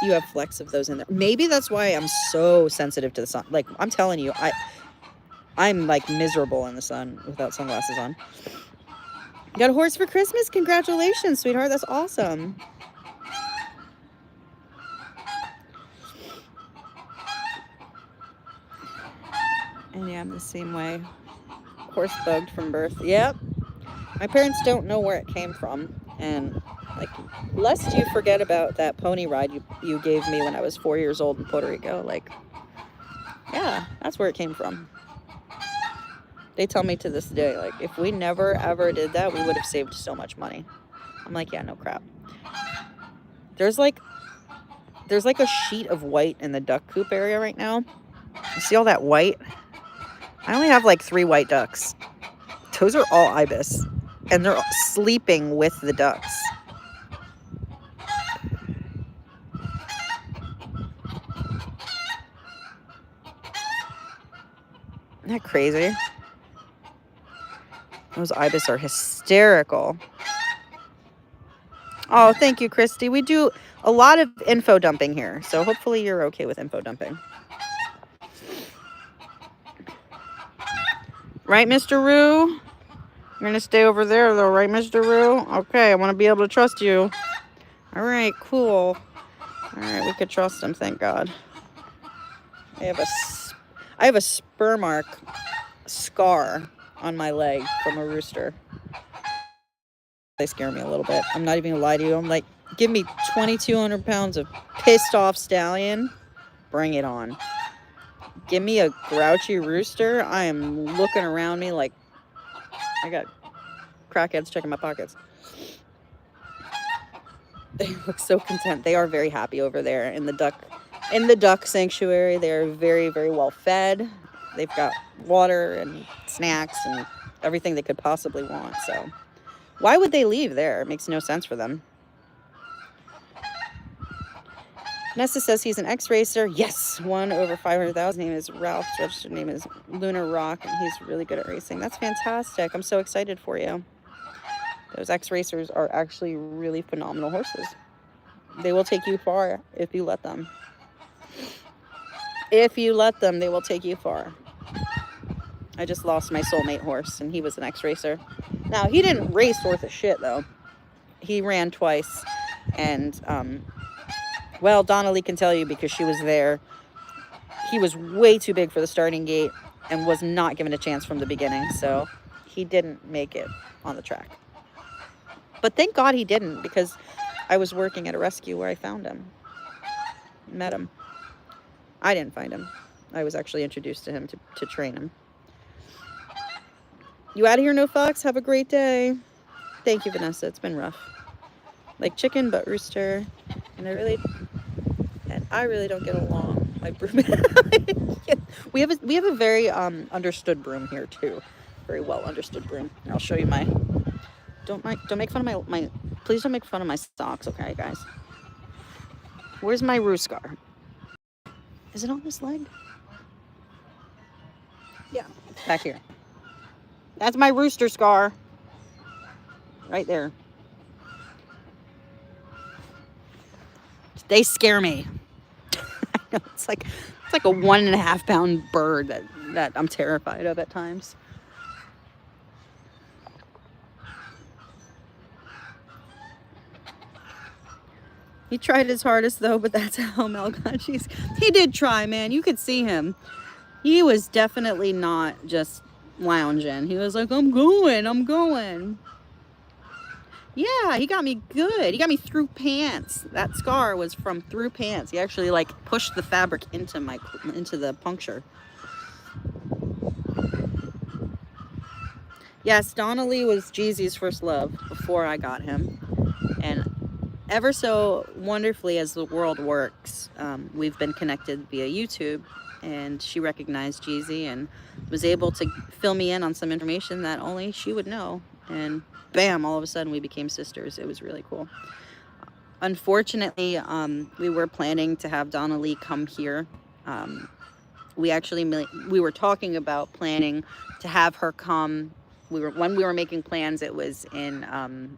Speaker 1: You have flecks of those in there. Maybe that's why I'm so sensitive to the sun. Like, I'm telling you, I'm like miserable in the sun without sunglasses on. You got a horse for Christmas? Congratulations, sweetheart. That's awesome. And yeah, I'm the same way. Horse bugged from birth. Yep. My parents don't know where it came from. And like, lest you forget about that pony ride you gave me when I was 4 years old in Puerto Rico. Like, yeah, that's where it came from. They tell me to this day, like, if we never ever did that, we would have saved so much money. I'm like, yeah, no crap. There's like a sheet of white in the duck coop area right now. You see all that white? I only have like 3 white ducks. Those are all ibis. And they're sleeping with the ducks. Isn't that crazy? Those ibis are hysterical. Oh, thank you, Christy. We do a lot of info dumping here, so hopefully you're okay with info dumping. Right, Mr. Roo? You're going to stay over there, though, right, Mr. Roo? Okay, I want to be able to trust you. All right, cool. All right, we could trust him, thank God. I have a spur mark scar on my leg from a rooster. They scare me a little bit. I'm not even gonna lie to you. I'm like, give me 2,200 pounds of pissed off stallion. Bring it on. Give me a grouchy rooster. I am looking around me like I got crackheads checking my pockets. They look so content. They are very happy over there in the duck sanctuary. They are very, very well fed. They've got water and snacks and everything they could possibly want. So why would they leave there? It makes no sense for them. Nessa says he's an ex-racer. Yes, won over 500,000. Name is Ralph. Registered name is Lunar Rock, and he's really good at racing. That's fantastic. I'm so excited for you. Those ex-racers are actually really phenomenal horses. They will take you far if you let them. If you let them, they will take you far. I just lost my soulmate horse, and he was an ex-racer. Now, he didn't race worth a shit, though. He ran twice, and, well, Donnelly can tell you because she was there. He was way too big for the starting gate and was not given a chance from the beginning, so he didn't make it on the track. But thank God he didn't, because I was working at a rescue where I found him. Met him. I didn't find him. I was actually introduced to him to train him. You out of here, No Fox? Have a great day. Thank you, Vanessa. It's been rough. Like chicken, but rooster. And I really don't get along. My broom. we have a very understood broom here too. Very well understood broom. I'll show you my. Don't make fun of my. Please don't make fun of my socks, okay, guys. Where's my roo scar? Is it on this leg? Yeah, back here. That's my rooster scar. Right there. They scare me. I know, it's like a 1.5 pound bird that I'm terrified of at times. He tried his hardest though, but that's how Mel got cheese. He did try, man. You could see him. He was definitely not just lounging. He was like, I'm going. Yeah, he got me good. He got me through pants. That scar was from through pants. He actually like pushed the fabric into the puncture. Yes, Donnelly was Jeezy's first love before I got him. And ever so wonderfully, as the world works, we've been connected via YouTube, and she recognized Jeezy and was able to fill me in on some information that only she would know. And bam, all of a sudden we became sisters. It was really cool. Unfortunately, we were planning to have Donnelly come here. We were talking about planning to have her come. When we were making plans, it was in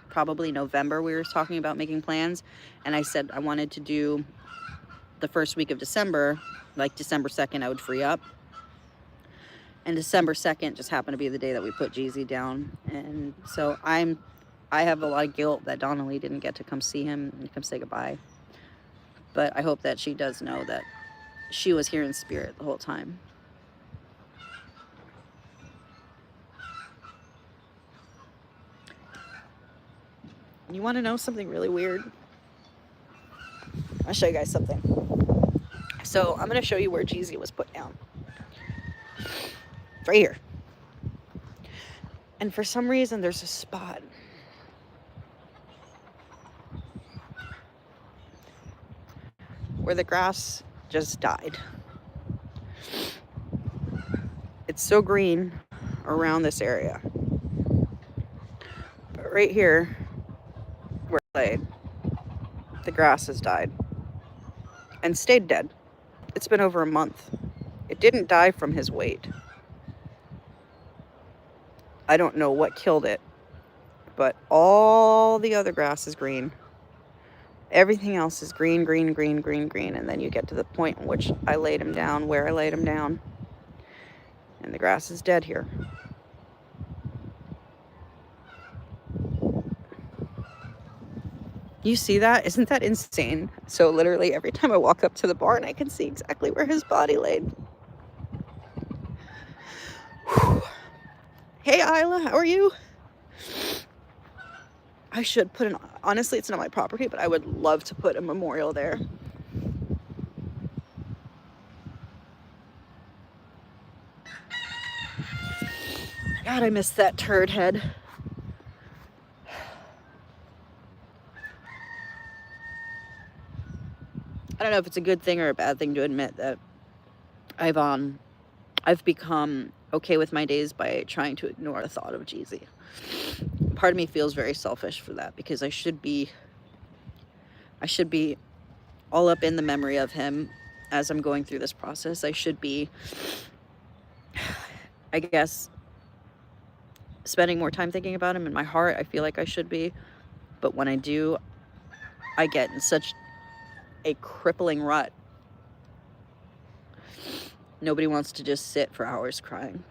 Speaker 1: probably November. We were talking about making plans, and I said I wanted to do the first week of December, like December 2nd, I would free up. And December 2nd just happened to be the day that we put Jeezy down. And so I have a lot of guilt that Donnelly didn't get to come see him and come say goodbye. But I hope that she does know that she was here in spirit the whole time. You want to know something really weird? I'll show you guys something. So I'm going to show you where Jeezy was put down. Right here. And for some reason, there's a spot. Where the grass just died. It's so green around this area. But right here, where I laid, the grass has died. And stayed dead. It's been over a month. It didn't die from his weight. I don't know what killed it, but all the other grass is green. Everything else is green, green, green, green, green. And then you get to the point in which I laid him down, where I laid him down. And the grass is dead here. You see that? Isn't that insane? So literally every time I walk up to the barn, I can see exactly where his body laid. Whew. Hey, Isla, how are you? I should put honestly, it's not my property, but I would love to put a memorial there. God, I miss that turd head. I don't know if it's a good thing or a bad thing to admit that I've become okay with my days by trying to ignore the thought of Jeezy. Part of me feels very selfish for that, because I should be all up in the memory of him as I'm going through this process. I should be, I guess, spending more time thinking about him. In my heart, I feel like I should be. But when I do, I get in such a crippling rut. Nobody wants to just sit for hours crying.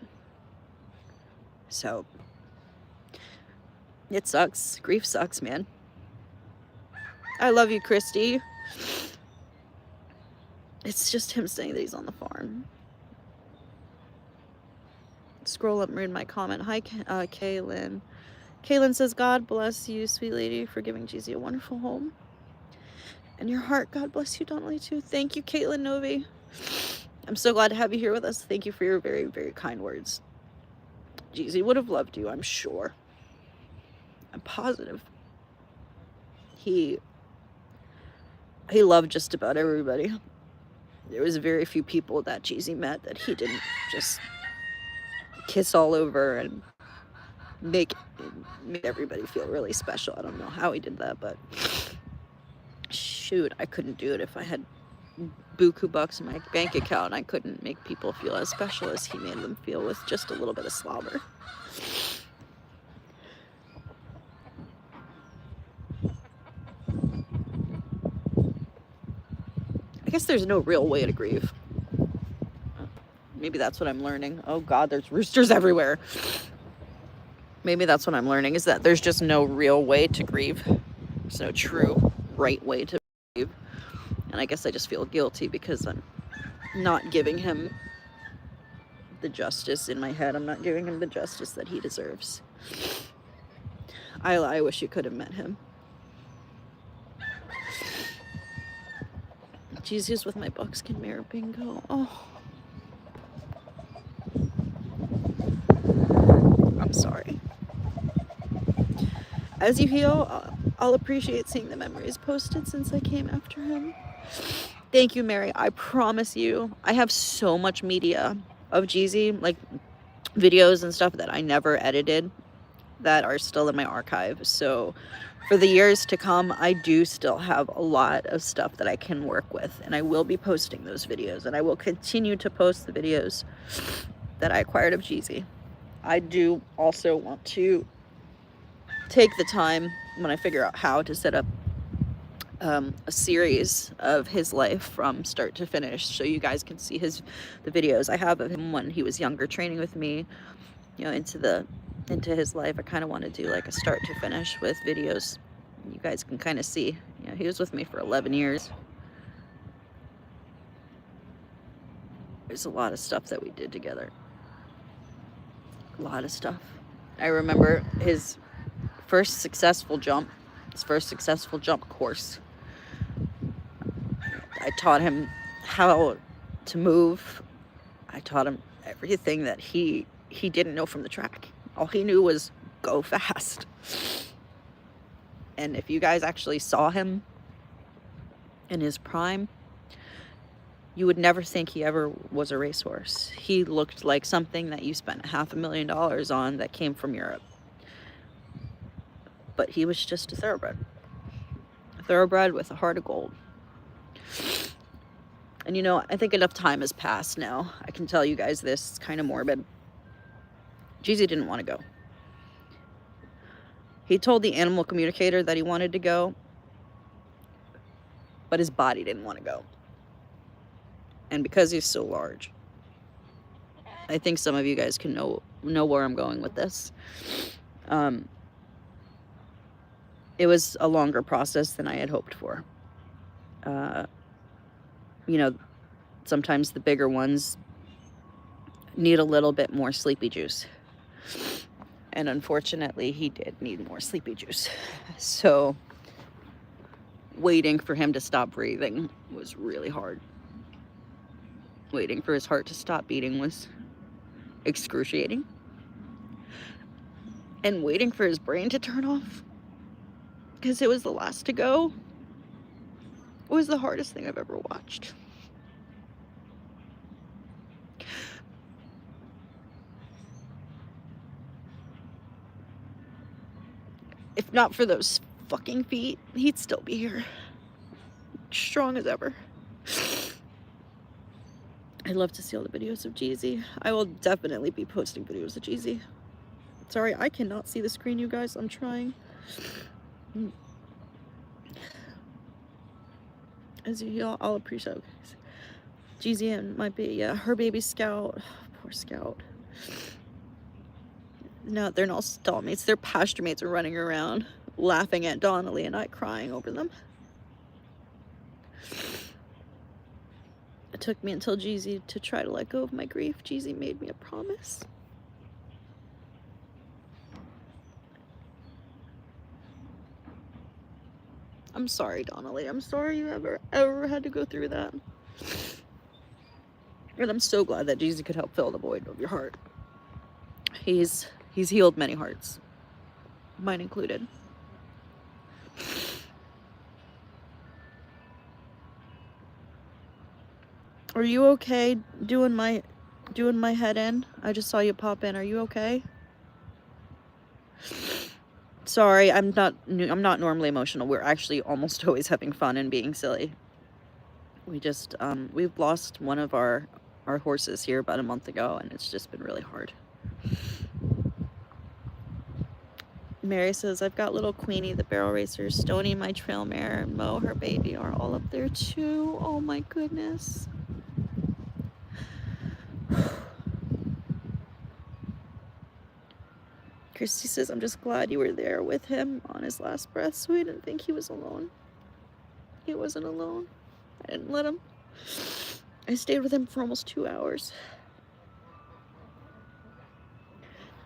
Speaker 1: So it sucks. Grief sucks, man. I love you, Christy. It's just him saying that he's on the farm. scroll up and read my comment. Hi, Kaylin. Kaylin says, God bless you, sweet lady, for giving Jeezy a wonderful home. And your heart, God bless you, Donnelly, too. Thank you, Caitlin Novi. I'm so glad to have you here with us. Thank you for your very, very kind words. Jeezy would have loved you, I'm sure. I'm positive. He loved just about everybody. There was very few people that Jeezy met that he didn't just kiss all over and make everybody feel really special. I don't know how he did that, but shoot, I couldn't do it if I had buku bucks in my bank account. I couldn't make people feel as special as he made them feel with just a little bit of slobber. I guess there's no real way to grieve. Maybe that's what I'm learning. Oh God, there's roosters everywhere. Maybe that's what I'm learning, is that there's just no real way to grieve. There's no true right way to grieve. And I guess I just feel guilty because I'm not giving him the justice in my head. I'm not giving him the justice that he deserves. I wish you could have met him. Jesus with my buckskin mare bingo. Oh. I'm sorry. As you heal, I'll appreciate seeing the memories posted since I came after him. Thank you, Mary. I promise you, I have so much media of Jeezy, like videos and stuff that I never edited that are still in my archive. So for the years to come, I do still have a lot of stuff that I can work with, and I will be posting those videos, and I will continue to post the videos that I acquired of Jeezy. I do also want to take the time when I figure out how to set up a series of his life from start to finish, so you guys can see the videos I have of him when he was younger, training with me, you know, into his life. I kind of want to do like a start to finish with videos. You guys can kind of see, you know, he was with me for 11 years. There's a lot of stuff that we did together. A lot of stuff. I remember his first successful jump course. I taught him how to move. I taught him everything that he didn't know from the track. All he knew was go fast. And if you guys actually saw him in his prime, you would never think he ever was a racehorse. He looked like something that you spent $500,000 on that came from Europe. But he was just a thoroughbred. A thoroughbred with a heart of gold. And you know, I think enough time has passed now. I can tell you guys this, it's kind of morbid. Jeezy didn't want to go. He told the animal communicator that he wanted to go, but his body didn't want to go. And because he's so large, I think some of you guys can know where I'm going with this. It was a longer process than I had hoped for. You know, sometimes the bigger ones need a little bit more sleepy juice. And unfortunately, he did need more sleepy juice. So waiting for him to stop breathing was really hard. Waiting for his heart to stop beating was excruciating. And waiting for his brain to turn off, because it was the last to go, was the hardest thing I've ever watched. If not for those fucking feet, he'd still be here. Strong as ever. I'd love to see all the videos of Jeezy. I will definitely be posting videos of Jeezy. Sorry, I cannot see the screen, you guys. I'm trying. As you heal, I'll appreciate it. Jeezy and my baby, yeah, her baby Scout. Poor Scout. No, they're not stall mates. Their pasture mates are running around, laughing at Donnelly and I, crying over them. It took me until Jeezy to try to let go of my grief. Jeezy made me a promise. I'm sorry, Donnelly. I'm sorry you ever had to go through that. And I'm so glad that Jesus could help fill the void of your heart. He's healed many hearts, mine included. Are you okay doing my head in? I just saw you pop in. Are you okay? Sorry, I'm not normally emotional. We're actually almost always having fun and being silly. We just we've lost one of our horses here about a month ago, and it's just been really hard. Mary says, I've got little Queenie, the barrel racer, Stony, my trail mare, and Mo, her baby, are all up there too. Oh my goodness. Christy says, I'm just glad you were there with him on his last breath, so he didn't think he was alone. He wasn't alone. I didn't let him. I stayed with him for almost 2 hours.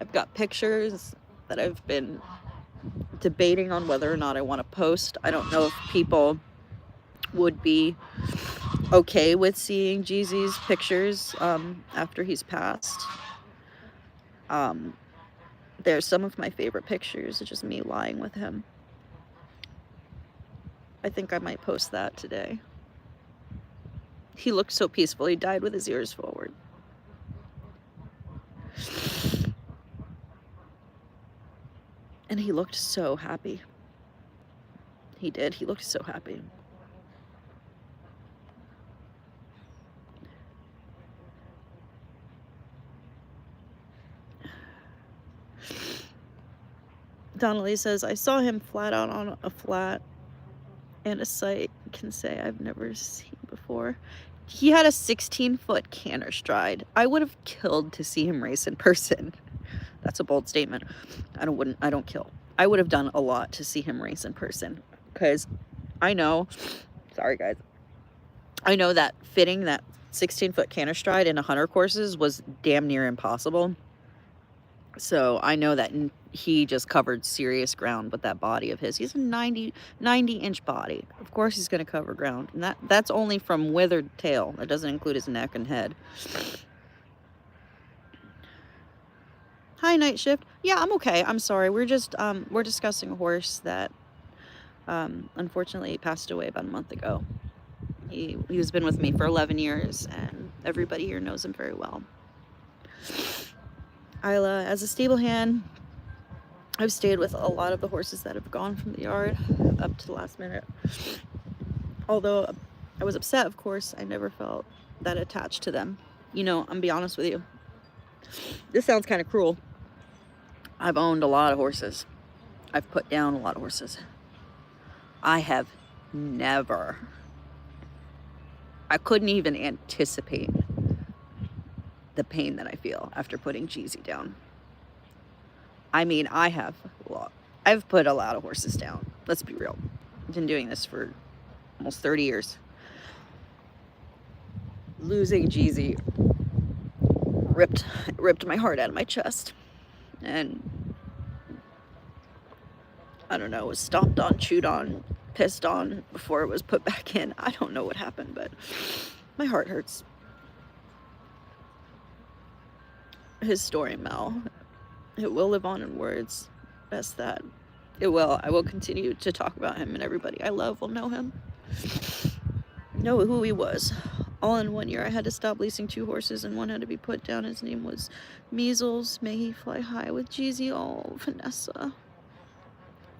Speaker 1: I've got pictures that I've been debating on whether or not I want to post. I don't know if people would be okay with seeing Jeezy's pictures after he's passed. There's some of my favorite pictures of just me lying with him. I think I might post that today. He looked so peaceful. He died with his ears forward. And he looked so happy. He did. He looked so happy. Donnelly says, I saw him flat out on a flat and a sight can say I've never seen before. He had a 16-foot canter stride. I would have killed to see him race in person. That's a bold statement. I don't kill. I would have done a lot to see him race in person, because I know, sorry guys, I know that fitting that 16-foot canter stride in 100 courses was damn near impossible. So I know that he just covered serious ground with that body of his. He's a 90-inch body. Of course he's going to cover ground. And that's only from withered tail. That doesn't include his neck and head. Hi, Night Shift. Yeah, I'm okay. I'm sorry. We're just, we're discussing a horse that, unfortunately passed away about a month ago. He's been with me for 11 years, and everybody here knows him very well. Isla, as a stable hand, I've stayed with a lot of the horses that have gone from the yard up to the last minute. Although I was upset, of course, I never felt that attached to them. You know, I'm gonna be honest with you. This sounds kind of cruel. I've owned a lot of horses. I've put down a lot of horses. I have never, I couldn't even anticipate the pain that I feel after putting Jeezy down. I mean, I've put a lot of horses down. Let's be real. I've been doing this for almost 30 years. Losing Jeezy ripped my heart out of my chest. And I don't know, was stomped on, chewed on, pissed on before it was put back in. I don't know what happened, but my heart hurts. His story, Mel, it will live on in words. Best that it will. I will continue to talk about him, and everybody I love will know him, know who he was. All in 1 year, I had to stop leasing 2 horses, and one had to be put down. His name was Measles. May he fly high with Jeezy. Oh, Vanessa.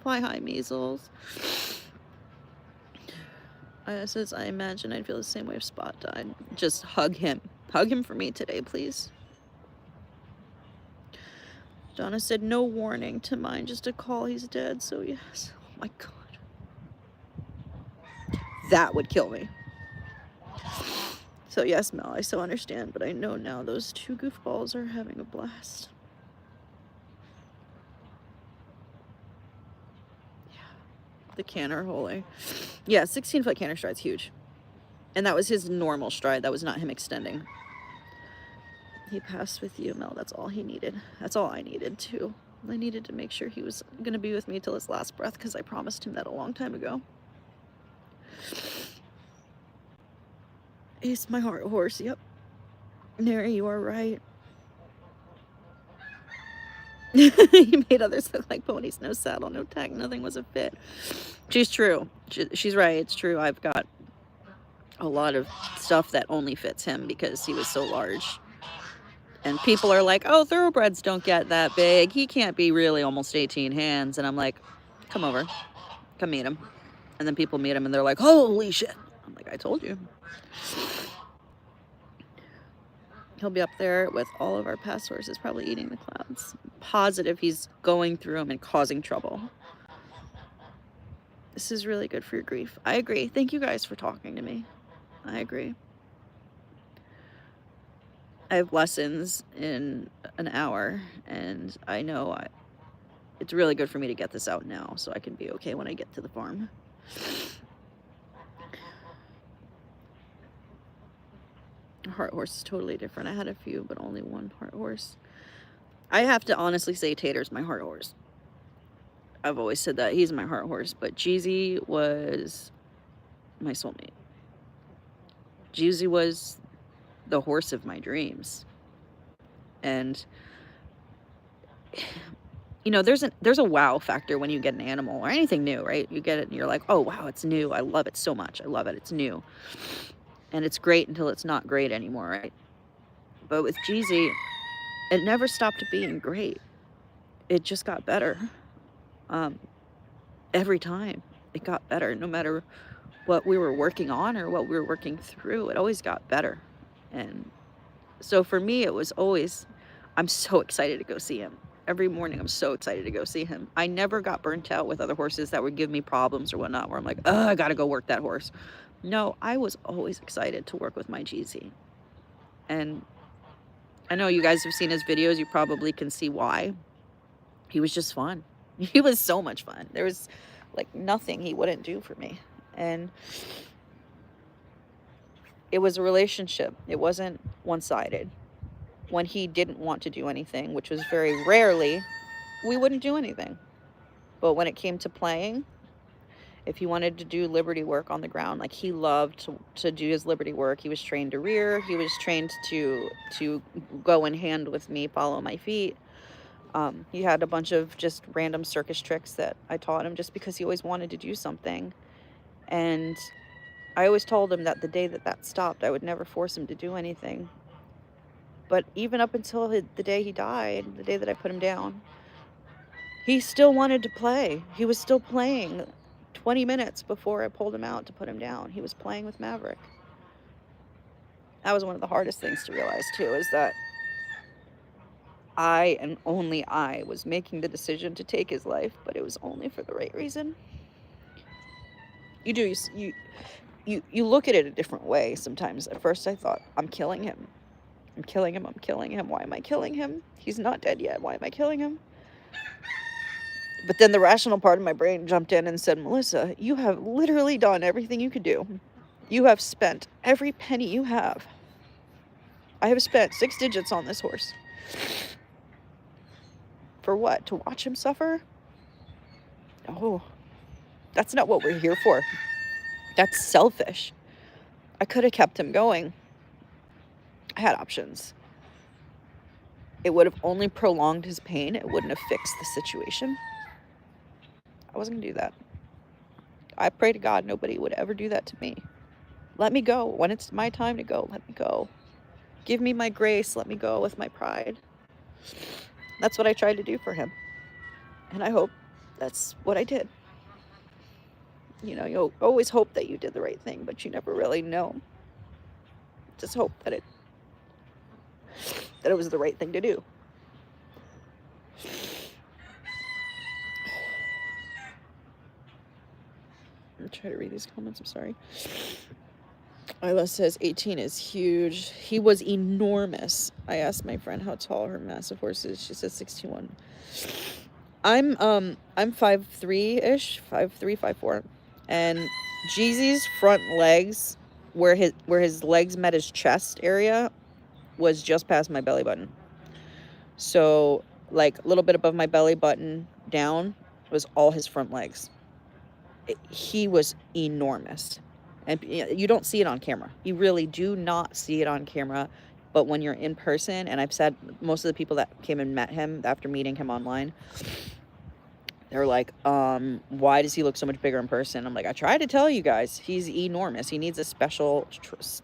Speaker 1: Fly high, Measles. Says, I imagine I'd feel the same way if Spot died. Just hug him. Hug him for me today, please. Donna said, no warning to mine, just a call, he's dead, so yes. Oh my God. That would kill me. So yes, Mel, I still understand, but I know now those 2 goofballs are having a blast. Yeah. The canter, holy. Yeah, 16-foot canter stride's huge. And that was his normal stride. That was not him extending. He passed with you, Mel. That's all he needed. That's all I needed, too. I needed to make sure he was going to be with me till his last breath, because I promised him that a long time ago. He's my heart horse. Yep. Mary, you are right. You made others look like ponies. No saddle, no tack, nothing was a fit. She's true. She's right. It's true. I've got a lot of stuff that only fits him because he was so large. And people are like, oh, thoroughbreds don't get that big. He can't be really almost 18 hands. And I'm like, come over. Come meet him. And then people meet him and they're like, holy shit. I'm like, I told you. He'll be up there with all of our past horses, probably eating the clouds. Positive he's going through them and causing trouble. This is really good for your grief. I agree. Thank you guys for talking to me. I agree. I have lessons in an hour, and I know it's really good for me to get this out now so I can be okay when I get to the farm. Heart horse is totally different. I had a few, but only one heart horse. I have to honestly say Tater's my heart horse. I've always said that. He's my heart horse, but Jeezy was my soulmate. Jeezy was the horse of my dreams. And you know, there's a wow factor when you get an animal or anything new, right? You get it and you're like, oh wow, it's new. I love it so much. I love it. It's new. And it's great until it's not great anymore, right? But with Jeezy, it never stopped being great. It just got better. Every time it got better, no matter what we were working on or what we were working through, it always got better. And so for me, it was always, I'm so excited to go see him. Every morning, I'm so excited to go see him. I never got burnt out with other horses that would give me problems or whatnot, where I'm like, oh, I gotta go work that horse. No, I was always excited to work with my Jeezy. And I know you guys have seen his videos. You probably can see why. He was just fun. He was so much fun. There was like nothing he wouldn't do for me. And it was a relationship. It wasn't one-sided. When he didn't want to do anything, which was very rarely, we wouldn't do anything. But when it came to playing, if he wanted to do liberty work on the ground, like he loved to do his liberty work. He was trained to rear. He was trained to go in hand with me, follow my feet. He had a bunch of just random circus tricks that I taught him just because he always wanted to do something. And I always told him that the day that stopped, I would never force him to do anything. But even up until the day he died, the day that I put him down, he still wanted to play. He was still playing 20 minutes before I pulled him out to put him down. He was playing with Maverick. That was one of the hardest things to realize too, is that I and only I was making the decision to take his life, but it was only for the right reason. You look at it a different way sometimes. At first I thought, I'm killing him. I'm killing him. I'm killing him. Why am I killing him? He's not dead yet. Why am I killing him? But then the rational part of my brain jumped in and said, Melissa, you have literally done everything you could do. You have spent every penny you have. I have spent 6 digits on this horse. For what? To watch him suffer? Oh, that's not what we're here for. That's selfish. I could have kept him going. I had options. It would have only prolonged his pain. It wouldn't have fixed the situation. I wasn't gonna do that. I pray to God nobody would ever do that to me. Let me go. When it's my time to go, let me go. Give me my grace. Let me go with my pride. That's what I tried to do for him. And I hope that's what I did. You know, you'll always hope that you did the right thing, but you never really know. Just hope that it was the right thing to do. I'm trying to read these comments. I'm sorry. Isla says 18 is huge. He was enormous. I asked my friend how tall her massive horse is. She says 61. I'm 5'3" ish, 5'3", 5'4", and Jeezy's front legs, where his legs met his chest area, was just past my belly button. So like a little bit above my belly button down was all his front legs. he was enormous. And you don't see it on camera. You really do not see it on camera. But when you're in person, and I've said most of the people that came and met him after meeting him online, they're like, why does he look so much bigger in person? I'm like, I tried to tell you guys, he's enormous. He needs a special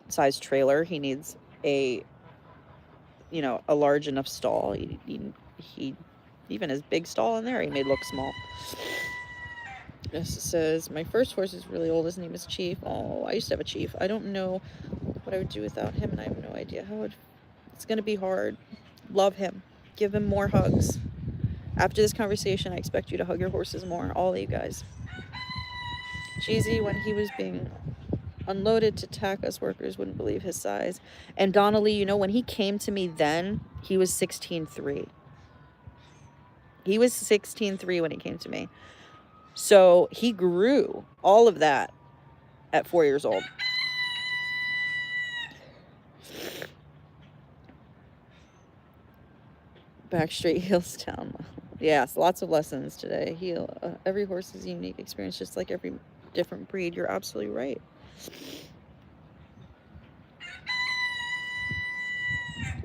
Speaker 1: size trailer. He needs a, you know, a large enough stall. He even his big stall in there, he made look small. This says, my first horse is really old. His name is Chief. Oh, I used to have a Chief. I don't know what I would do without him, and I have no idea how it's going to be hard. Love him. Give him more hugs. After this conversation, I expect you to hug your horses more, all of you guys. Jeezy, when he was being unloaded to tack, us workers wouldn't believe his size. And Donnelly, you know, when he came to me then, he was 16'3". He was 16'3" when he came to me. So he grew all of that at 4 years old. Backstreet Hillstown. Yes, lots of lessons today. Every horse is a unique experience, just like every different breed. You're absolutely right.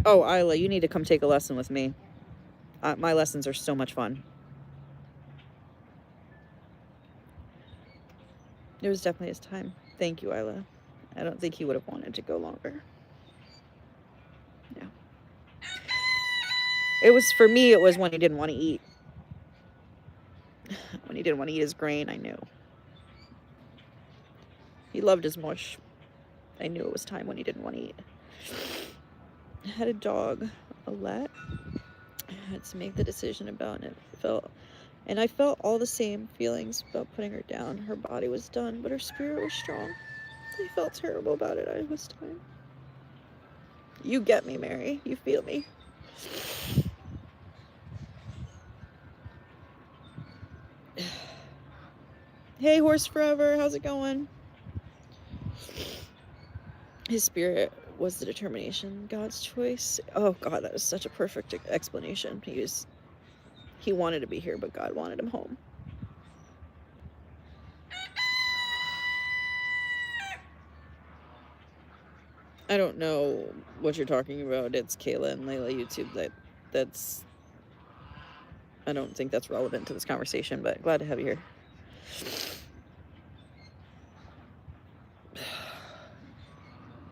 Speaker 1: Oh, Isla, you need to come take a lesson with me. My lessons are so much fun. It was definitely his time. Thank you, Isla. I don't think he would have wanted to go longer. No. It was, for me, it was when he didn't want to eat. When he didn't want to eat his grain, I knew. He loved his mush. I knew it was time when he didn't want to eat. I had a dog, Alette. I had to make the decision about it. And I felt all the same feelings about putting her down. Her body was done, but her spirit was strong. I felt terrible about it. It was time. You get me, Mary. You feel me. Hey, Horse Forever. How's it going? His spirit was the determination, God's choice. Oh, God, that is such a perfect explanation. He wanted to be here, but God wanted him home. I don't know what you're talking about. It's Kayla and Layla YouTube. That's I don't think that's relevant to this conversation, but glad to have you here.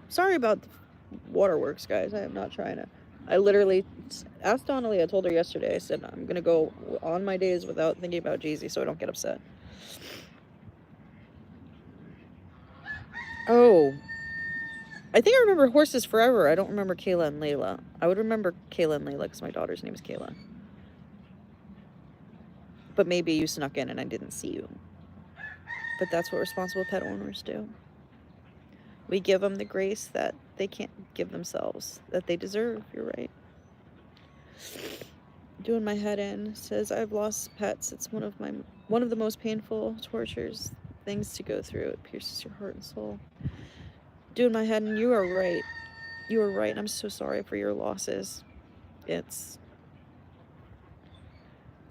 Speaker 1: Sorry about the waterworks, guys. I am not trying to. I literally asked Donnelly. I told her yesterday. I said I'm gonna go on my days without thinking about Jeezy, so I don't get upset. Oh, I think I remember Horses Forever. I don't remember Kayla and Layla. I would remember Kayla and Layla because my daughter's name is Kayla. But maybe you snuck in and I didn't see you. But that's what responsible pet owners do. We give them the grace that they can't give themselves, that they deserve. You're right. Doing my head in says, I've lost pets. It's one of the most painful tortures, things to go through. It pierces your heart and soul. Doing my head in, you are right. You are right. I'm so sorry for your losses. It's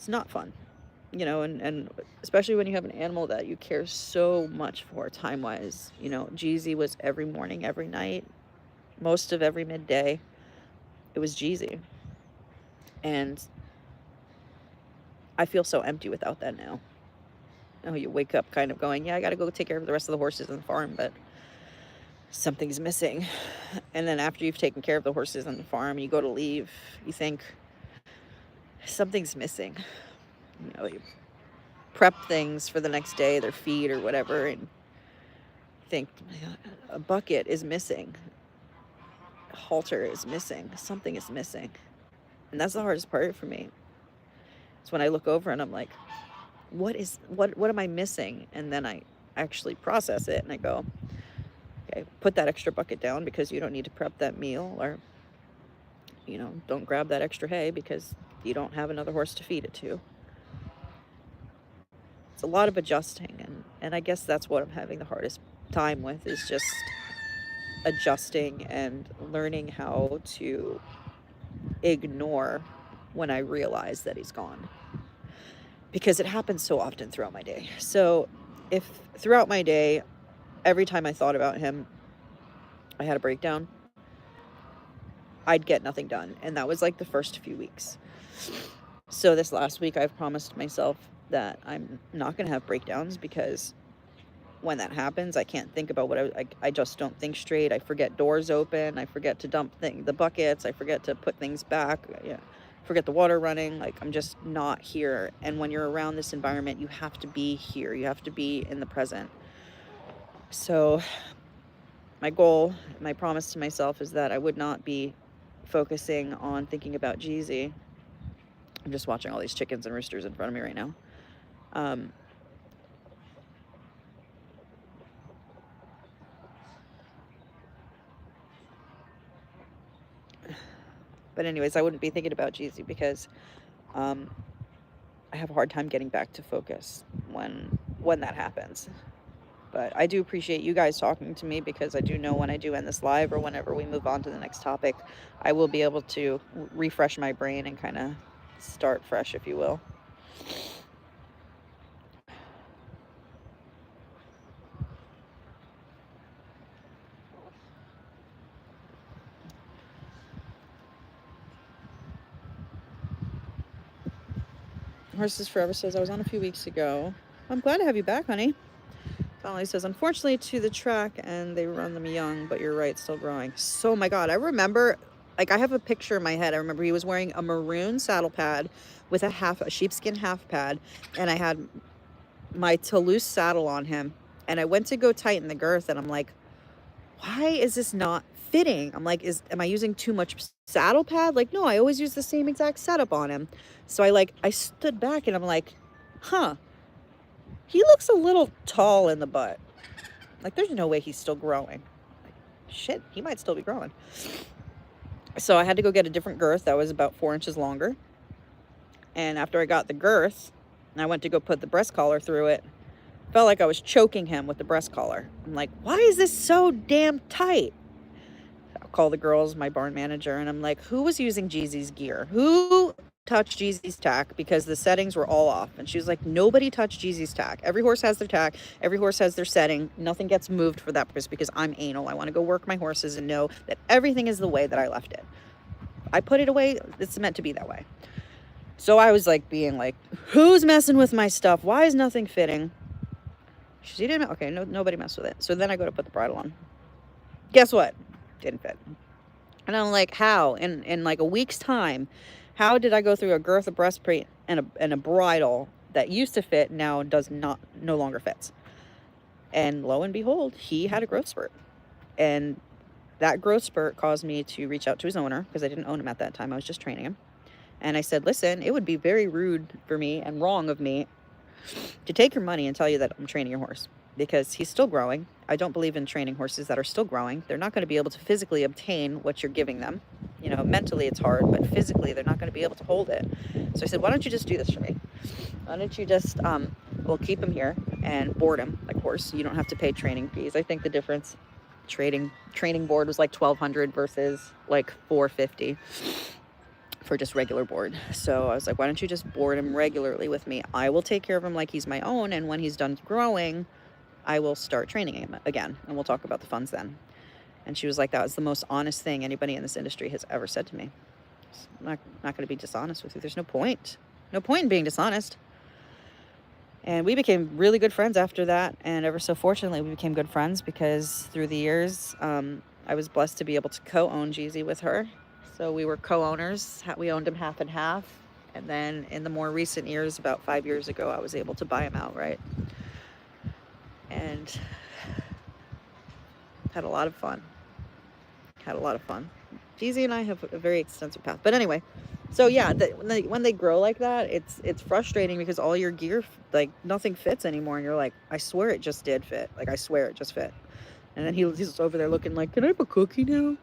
Speaker 1: not fun, you know, and especially when you have an animal that you care so much for time-wise. You know, Jeezy was every morning, every night, most of every midday. It was Jeezy. And I feel so empty without that now. Oh, you wake up kind of going, yeah, I got to go take care of the rest of the horses on the farm, but something's missing. And then after you've taken care of the horses on the farm, you go to leave, you think something's missing. You know, you prep things for the next day, their feed or whatever, and think a bucket is missing, a halter is missing, something is missing. And that's the hardest part for me. It's when I look over and I'm like, what am I missing? And then I actually process it and I go, okay, put that extra bucket down because you don't need to prep that meal, or, you know, don't grab that extra hay because you don't have another horse to feed it to. It's a lot of adjusting, and I guess that's what I'm having the hardest time with, is just adjusting and learning how to ignore when I realize that he's gone, because it happens so often throughout my day. So if throughout my day, every time I thought about him, I had a breakdown, I'd get nothing done. And that was like the first few weeks. So this last week, I've promised myself that I'm not going to have breakdowns, because when that happens, I can't think about what I just don't think straight. I forget doors open. I forget to dump the buckets. I forget to put things back. Yeah. Forget the water running. Like, I'm just not here. And when you're around this environment, you have to be here. You have to be in the present. So my goal, my promise to myself, is that I would not be focusing on thinking about Jeezy. I'm just watching all these chickens and roosters in front of me right now. But anyways, I wouldn't be thinking about Jeezy, because I have a hard time getting back to focus when that happens. But I do appreciate you guys talking to me, because I do know when I do end this live, or whenever we move on to the next topic, I will be able to refresh my brain and kind of start fresh, if you will. Horses Forever says, I was on a few weeks ago. I'm glad to have you back, honey. Donnelly says, unfortunately to the track, and they run them young, but you're right, still growing. So, my God, I remember, like, I have a picture in my head. I remember he was wearing a maroon saddle pad with a sheepskin half pad, and I had my Toulouse saddle on him, and I went to go tighten the girth, and I'm like, why is this not fitting? I'm like, am I using too much saddle pad? Like, no, I always use the same exact setup on him. So I stood back, and I'm like, huh, he looks a little tall in the butt. Like, there's no way he's still growing. Like, shit, he might still be growing. So I had to go get a different girth that was about 4 inches longer. And after I got the girth, I went to go put the breast collar through it. Felt like I was choking him with the breast collar. I'm like, why is this so damn tight? I'll call the girls, my barn manager, and I'm like, who was using Jeezy's gear? Who touched Jeezy's tack? Because the settings were all off. And she was like, nobody touched Jeezy's tack. Every horse has their tack. Every horse has their setting. Nothing gets moved for that purpose, because I'm anal. I want to go work my horses and know that everything is the way that I left it. I put it away. It's meant to be that way. So I was like being like, who's messing with my stuff? Why is nothing fitting? She didn't. Okay, nobody messed with it. So then I go to put the bridle on. Guess what? Didn't fit. And I'm like, how? In like a week's time, how did I go through a girth, a breastplate, and a bridle that used to fit now no longer fits? And lo and behold, he had a growth spurt. And that growth spurt caused me to reach out to his owner, because I didn't own him at that time. I was just training him. And I said, listen, it would be very rude for me and wrong of me to take your money and tell you that I'm training your horse, because he's still growing. I don't believe in training horses that are still growing. They're not going to be able to physically obtain what you're giving them. You know, mentally it's hard, but physically they're not going to be able to hold it. So I said, why don't you just do this for me? Why don't you just, we'll keep him here and board him like horse. You don't have to pay training fees. I think the difference, training board was like $1,200 versus like $450 for just regular board. So I was like, why don't you just board him regularly with me? I will take care of him like he's my own, and when he's done growing, I will start training him again, and we'll talk about the funds then. And she was like, that was the most honest thing anybody in this industry has ever said to me. I'm not going to be dishonest with you. There's no point in being dishonest. And we became really good friends after that, and ever so fortunately we became good friends, because through the years I was blessed to be able to co-own Jeezy with her. So we were co-owners. We owned him half and half. And then in the more recent years, about 5 years ago, I was able to buy him outright. And had a lot of fun. Jeezy and I have a very extensive path. But anyway, so yeah, when they grow like that, it's frustrating, because all your gear, like, nothing fits anymore. And you're like, I swear it just did fit. Like, I swear it just fit. And then he's over there looking like, can I have a cookie now?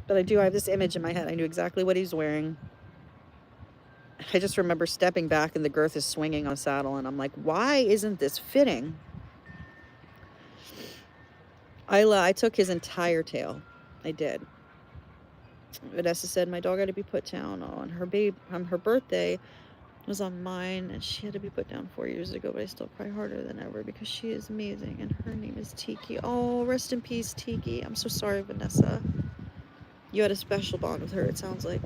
Speaker 1: But I have this image in my head. I knew exactly what he's wearing. I just remember stepping back and the girth is swinging on a saddle, and I'm like, why isn't this fitting? I took his entire tail. I did. Vanessa said my dog had to be put down on her birthday.
Speaker 2: was on mine, and she had to be put down 4 years ago, but I still cry harder than ever because she is amazing, and her name is Tiki. Oh, rest in peace, Tiki. I'm so sorry, Vanessa. You had a special bond with her, it sounds like.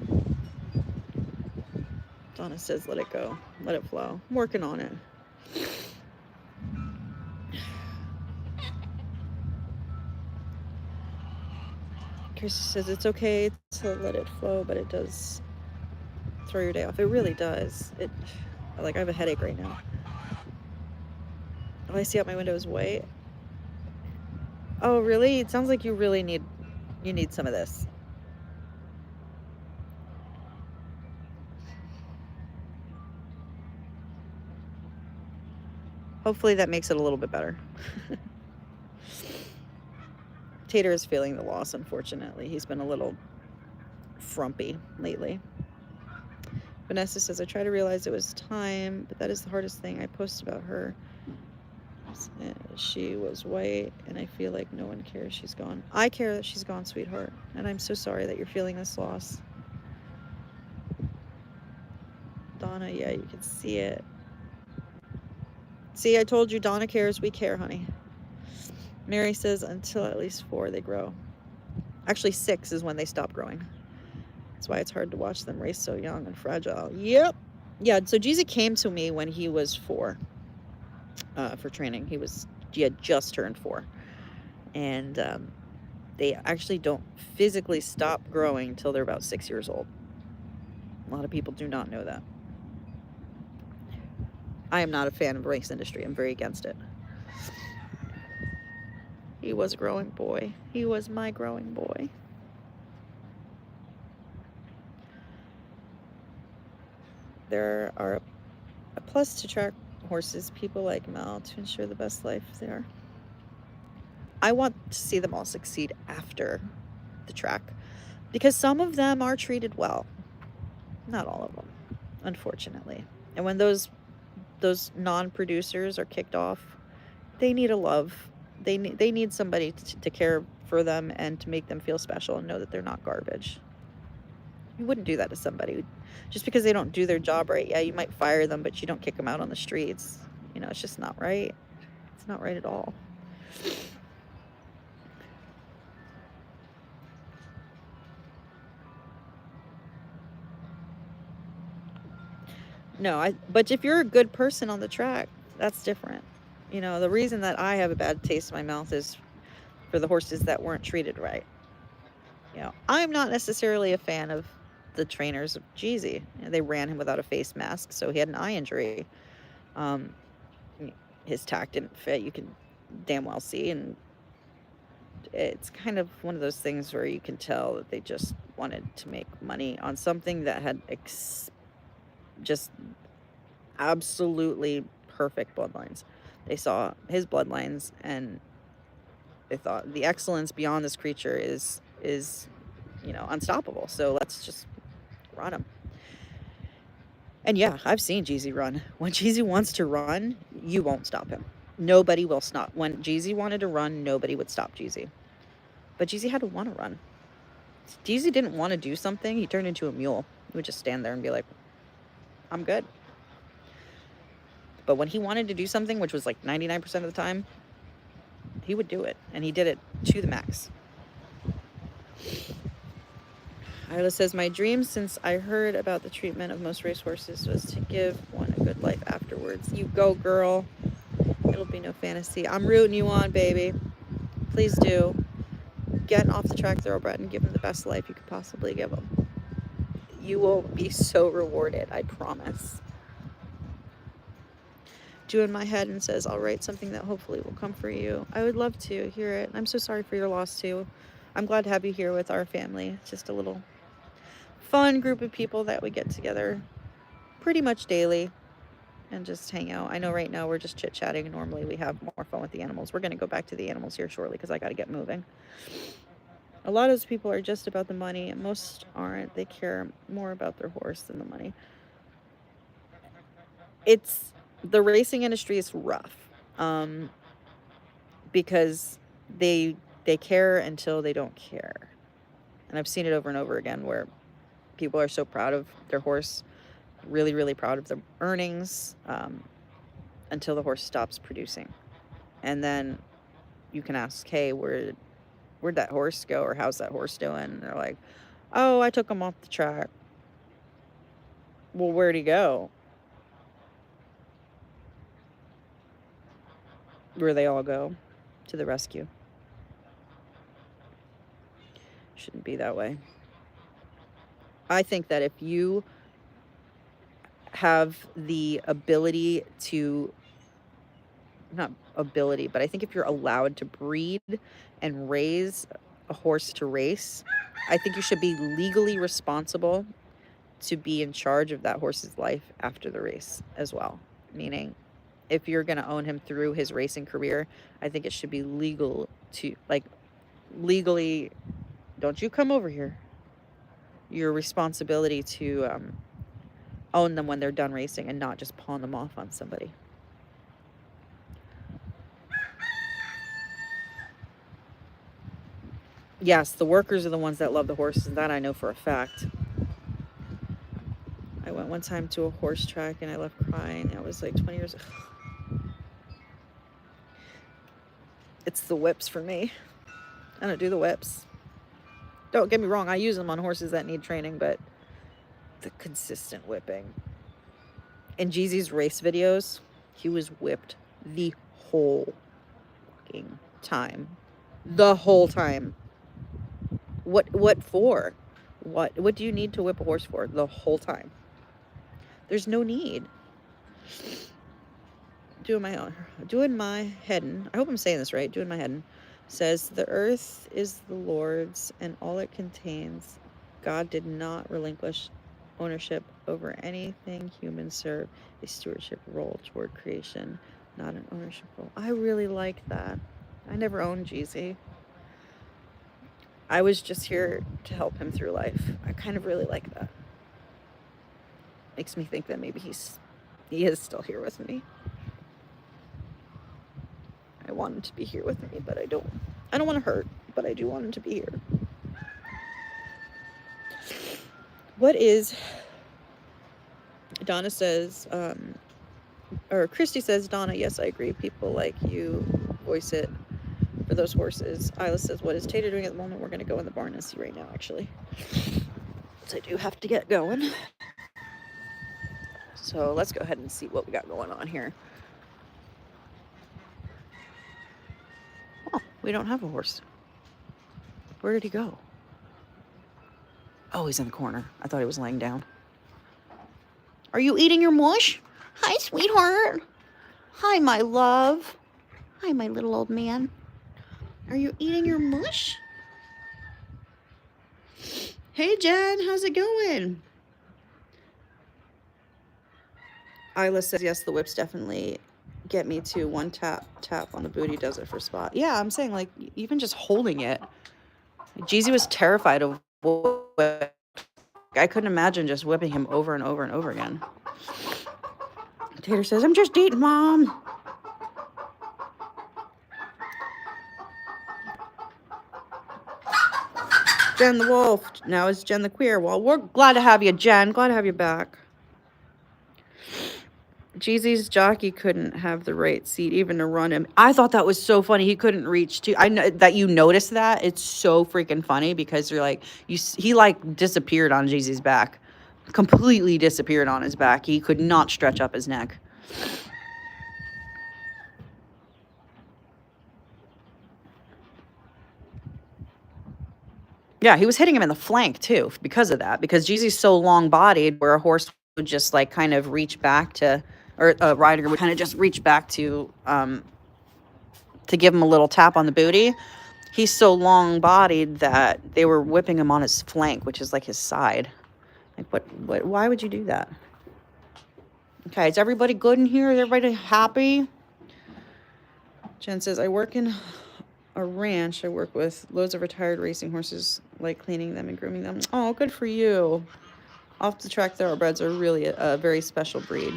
Speaker 2: Donna says, let it go. Let it flow. I'm working on it. Kirsty says, it's okay to let it flow, but it does throw your day off. It really does. Like, I have a headache right now. All I see out my window is white. Oh, really? It sounds like you really need some of this. Hopefully that makes it a little bit better. Tater is feeling the loss, unfortunately. He's been a little frumpy lately. Vanessa says, I try to realize it was time, but that is the hardest thing. I post about her. She was white, and I feel like no one cares she's gone. I care that she's gone, sweetheart, and I'm so sorry that you're feeling this loss. Donna, yeah, you can see it. See, I told you, Donna cares. We care, honey. Mary says, until at least 4 they grow. Actually, 6 is when they stop growing. That's why it's hard to watch them race so young and fragile. Yep. Yeah, so Jeezy came to me when he was 4 for training. He had just turned 4. And they actually don't physically stop growing until they're about 6 years old. A lot of people do not know that. I am not a fan of the race industry. I'm very against it. He was a growing boy. He was my growing boy. There are a plus to track horses, people like Mel, to ensure the best life there. I want to see them all succeed after the track because some of them are treated well. Not all of them, unfortunately. And when those non-producers are kicked off, they need a love. They need somebody to care for them and to make them feel special and know that they're not garbage. You wouldn't do that to somebody just because they don't do their job right. Yeah, you might fire them, but you don't kick them out on the streets. You know, it's just not right. It's not right at all. No, but if you're a good person on the track, that's different. You know, the reason that I have a bad taste in my mouth is for the horses that weren't treated right. You know, I'm not necessarily a fan of the trainers of Jeezy. You know, they ran him without a face mask, so he had an eye injury. Um, his tack didn't fit. You can damn well see, and it's kind of one of those things where you can tell that they just wanted to make money on something that had just absolutely perfect bloodlines. They saw his bloodlines and they thought the excellence beyond this creature is unstoppable. So let's just run him. And yeah, I've seen Jeezy run. When Jeezy wants to run, you won't stop him. Nobody will stop. When Jeezy wanted to run, nobody would stop Jeezy. But Jeezy had to want to run. Jeezy didn't want to do something. He turned into a mule. He would just stand there and be like, I'm good. But when he wanted to do something, which was like 99% of the time, he would do it. And he did it to the max. Isla says, my dream since I heard about the treatment of most racehorses was to give one a good life afterwards. You go, girl. It'll be no fantasy. I'm rooting you on, baby. Please do. Get off the track thoroughbred and give him the best life you could possibly give him. You will be so rewarded, I promise. Dew in my head and says, I'll write something that hopefully will comfort you. I would love to hear it. I'm so sorry for your loss, too. I'm glad to have you here with our family. It's just a little fun group of people that we get together pretty much daily and just hang out. I know right now we're just chit-chatting. Normally we have more fun with the animals. We're going to go back to the animals here shortly because I got to get moving. A lot of those people are just about the money, and most aren't. They care more about their horse than the money. The racing industry is rough because they care until they don't care. And I've seen it over and over again where people are so proud of their horse really, really proud of the earnings until the horse stops producing. And then you can ask, hey, where'd that horse go, or how's that horse doing? And they're like, oh, I took him off the track. Well, where'd he go? Where they all go, to the rescue. Shouldn't be that way. I think that if you have the ability to, not ability, but I think if you're allowed to breed and raise a horse to race, I think you should be legally responsible to be in charge of that horse's life after the race as well. Meaning, if you're going to own him through his racing career, I think it should be legal to, like, legally, don't you come over here. Your responsibility to own them when they're done racing and not just pawn them off on somebody. Yes, the workers are the ones that love the horses. That I know for a fact. I went one time to a horse track and I left crying. I was like 20 years old. It's the whips for me. I don't do the whips. Don't get me wrong, I use them on horses that need training, but the consistent whipping. In Jeezy's race videos, he was whipped the whole fucking time. The whole time. What for? What do you need to whip a horse for the whole time? There's no need. Doing my headin'. I hope I'm saying this right. Doing my headin'. Says the earth is the Lord's and all it contains. God did not relinquish ownership over anything humans serve. A stewardship role toward creation, not an ownership role. I really like that. I never owned Jeezy. I was just here to help him through life. I kind of really like that. Makes me think that maybe he is still here with me. I want him to be here with me, but I don't want to hurt, but I do want him to be here. What is, Donna says, or Christy says, Donna, yes, I agree. People like you voice it for those horses. Isla says, what is Tater doing at the moment? We're going to go in the barn and see right now, actually. So I do have to get going. So let's go ahead and see what we got going on here. Oh, we don't have a horse. Where did he go? Oh, he's in the corner. I thought he was laying down. Are you eating your mush? Hi, sweetheart. Hi, my love. Hi, my little old man. Are you eating your mush? Hey, Jen, how's it going? Isla says, yes, the whips definitely get me to one tap on the booty does it for spot. Yeah, I'm saying, like, even just holding it. Jeezy was terrified of whip. I couldn't imagine just whipping him over and over and over again. Tater says, I'm just eating, Mom. Jen the Wolf. Now it's Jen the Queer. Well, we're glad to have you, Jen. Glad to have you back. Jeezy's jockey couldn't have the right seat even to run him. I thought that was so funny. He couldn't reach to. I know that you noticed that. It's so freaking funny because you're like, he like disappeared on Jeezy's back. Completely disappeared on his back. He could not stretch up his neck. Yeah, he was hitting him in the flank too because of that. Because Jeezy's so long-bodied, where a horse would just like kind of reach back to, or a rider would kind of just reach back to give him a little tap on the booty. He's so long-bodied that they were whipping him on his flank, which is like his side. Like, what? Why would you do that? Okay, is everybody good in here? Is everybody happy? Jen says, I work in a ranch. I work with loads of retired racing horses, like cleaning them and grooming them. Oh, good for you. Off the track thoroughbreds are really a very special breed.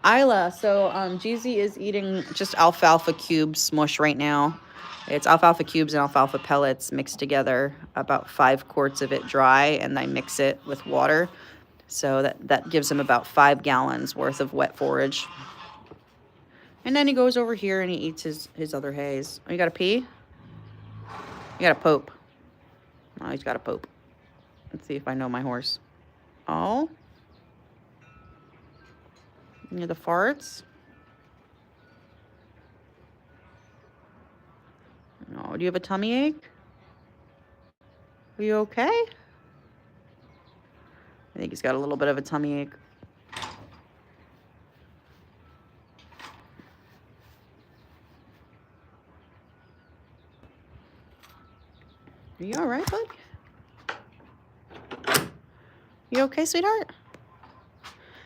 Speaker 2: Isla, so Jeezy is eating just alfalfa cube smush right now. It's alfalfa cubes and alfalfa pellets mixed together, about 5 quarts of it dry, and I mix it with water.
Speaker 1: So that gives him about 5 gallons worth of wet forage. And then he goes over here and he eats his other hays. Oh, you got to pee? You got to poop. Oh, he's got to poop. Let's see if I know my horse. Oh. Near the farts. Oh, do you have a tummy ache? Are you okay? I think he's got a little bit of a tummy ache. Are you all right, bud? You okay, sweetheart?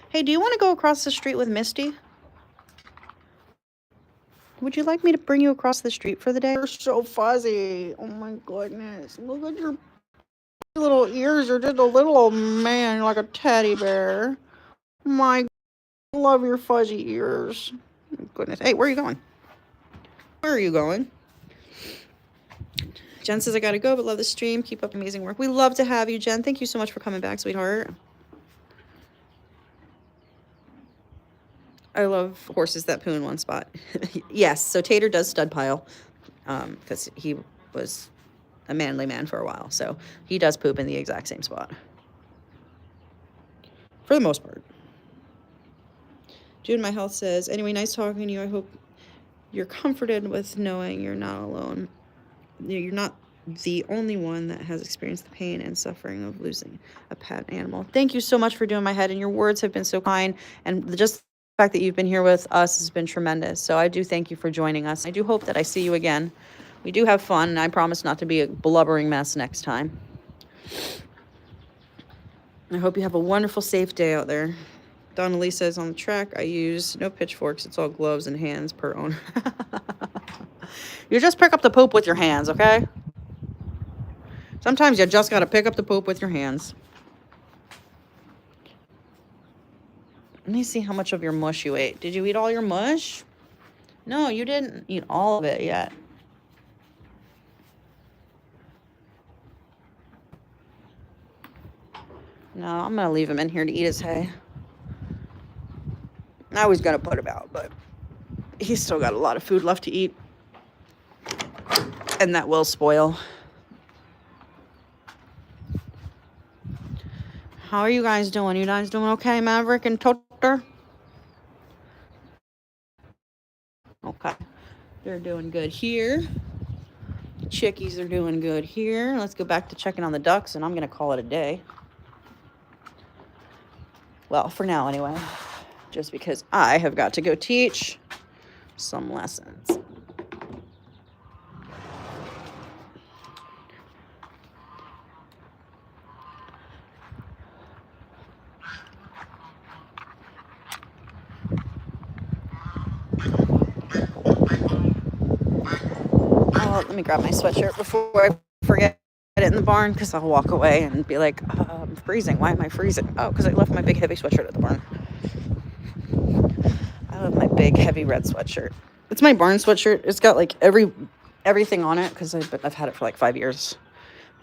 Speaker 1: Hey, do you want to go across the street with Misty? Would you like me to bring you across the street for the day? You're so fuzzy. Oh my goodness. Look at your little ears. You're just a little old man like a teddy bear. My, I love your fuzzy ears. Goodness. Hey, where are you going? Where are you going? Jen says, I gotta go, but love the stream. Keep up amazing work. We love to have you, Jen. Thank you so much for coming back, sweetheart. I love horses that poo in one spot. Yes, so Tater does stud pile because he was a manly man for a while. So he does poop in the exact same spot. For the most part. June My Health says, anyway, nice talking to you. I hope you're comforted with knowing you're not alone. You're not the only one that has experienced the pain and suffering of losing a pet animal. Thank you so much for doing my head, and your words have been so kind, and just the fact that you've been here with us has been tremendous. So I do thank you for joining us. I do hope that I see you again. We do have fun, and I promise not to be a blubbering mess next time. I hope you have a wonderful, safe day out there. Donna Lee says, on the track, I use no pitchforks. It's all gloves and hands per owner. You just pick up the poop with your hands, okay? Sometimes you just got to pick up the poop with your hands. Let me see how much of your mush you ate. Did you eat all your mush? No, you didn't eat all of it yet. No, I'm going to leave him in here to eat his hay. I was going to put him out, but he's still got a lot of food left to eat. And that will spoil. How are you guys doing? You guys doing okay, Maverick and Toter? Okay. They're doing good here. The chickies are doing good here. Let's go back to checking on the ducks, and I'm going to call it a day. Well, for now anyway. Just because I have got to go teach some lessons. Oh, let me grab my sweatshirt before I forget it in the barn, because I'll walk away and be like, I'm freezing. Why am I freezing? Oh, because I left my big heavy sweatshirt at the barn. I love my big heavy red sweatshirt. It's my barn sweatshirt. It's got like everything on it because I've had it for like 5 years.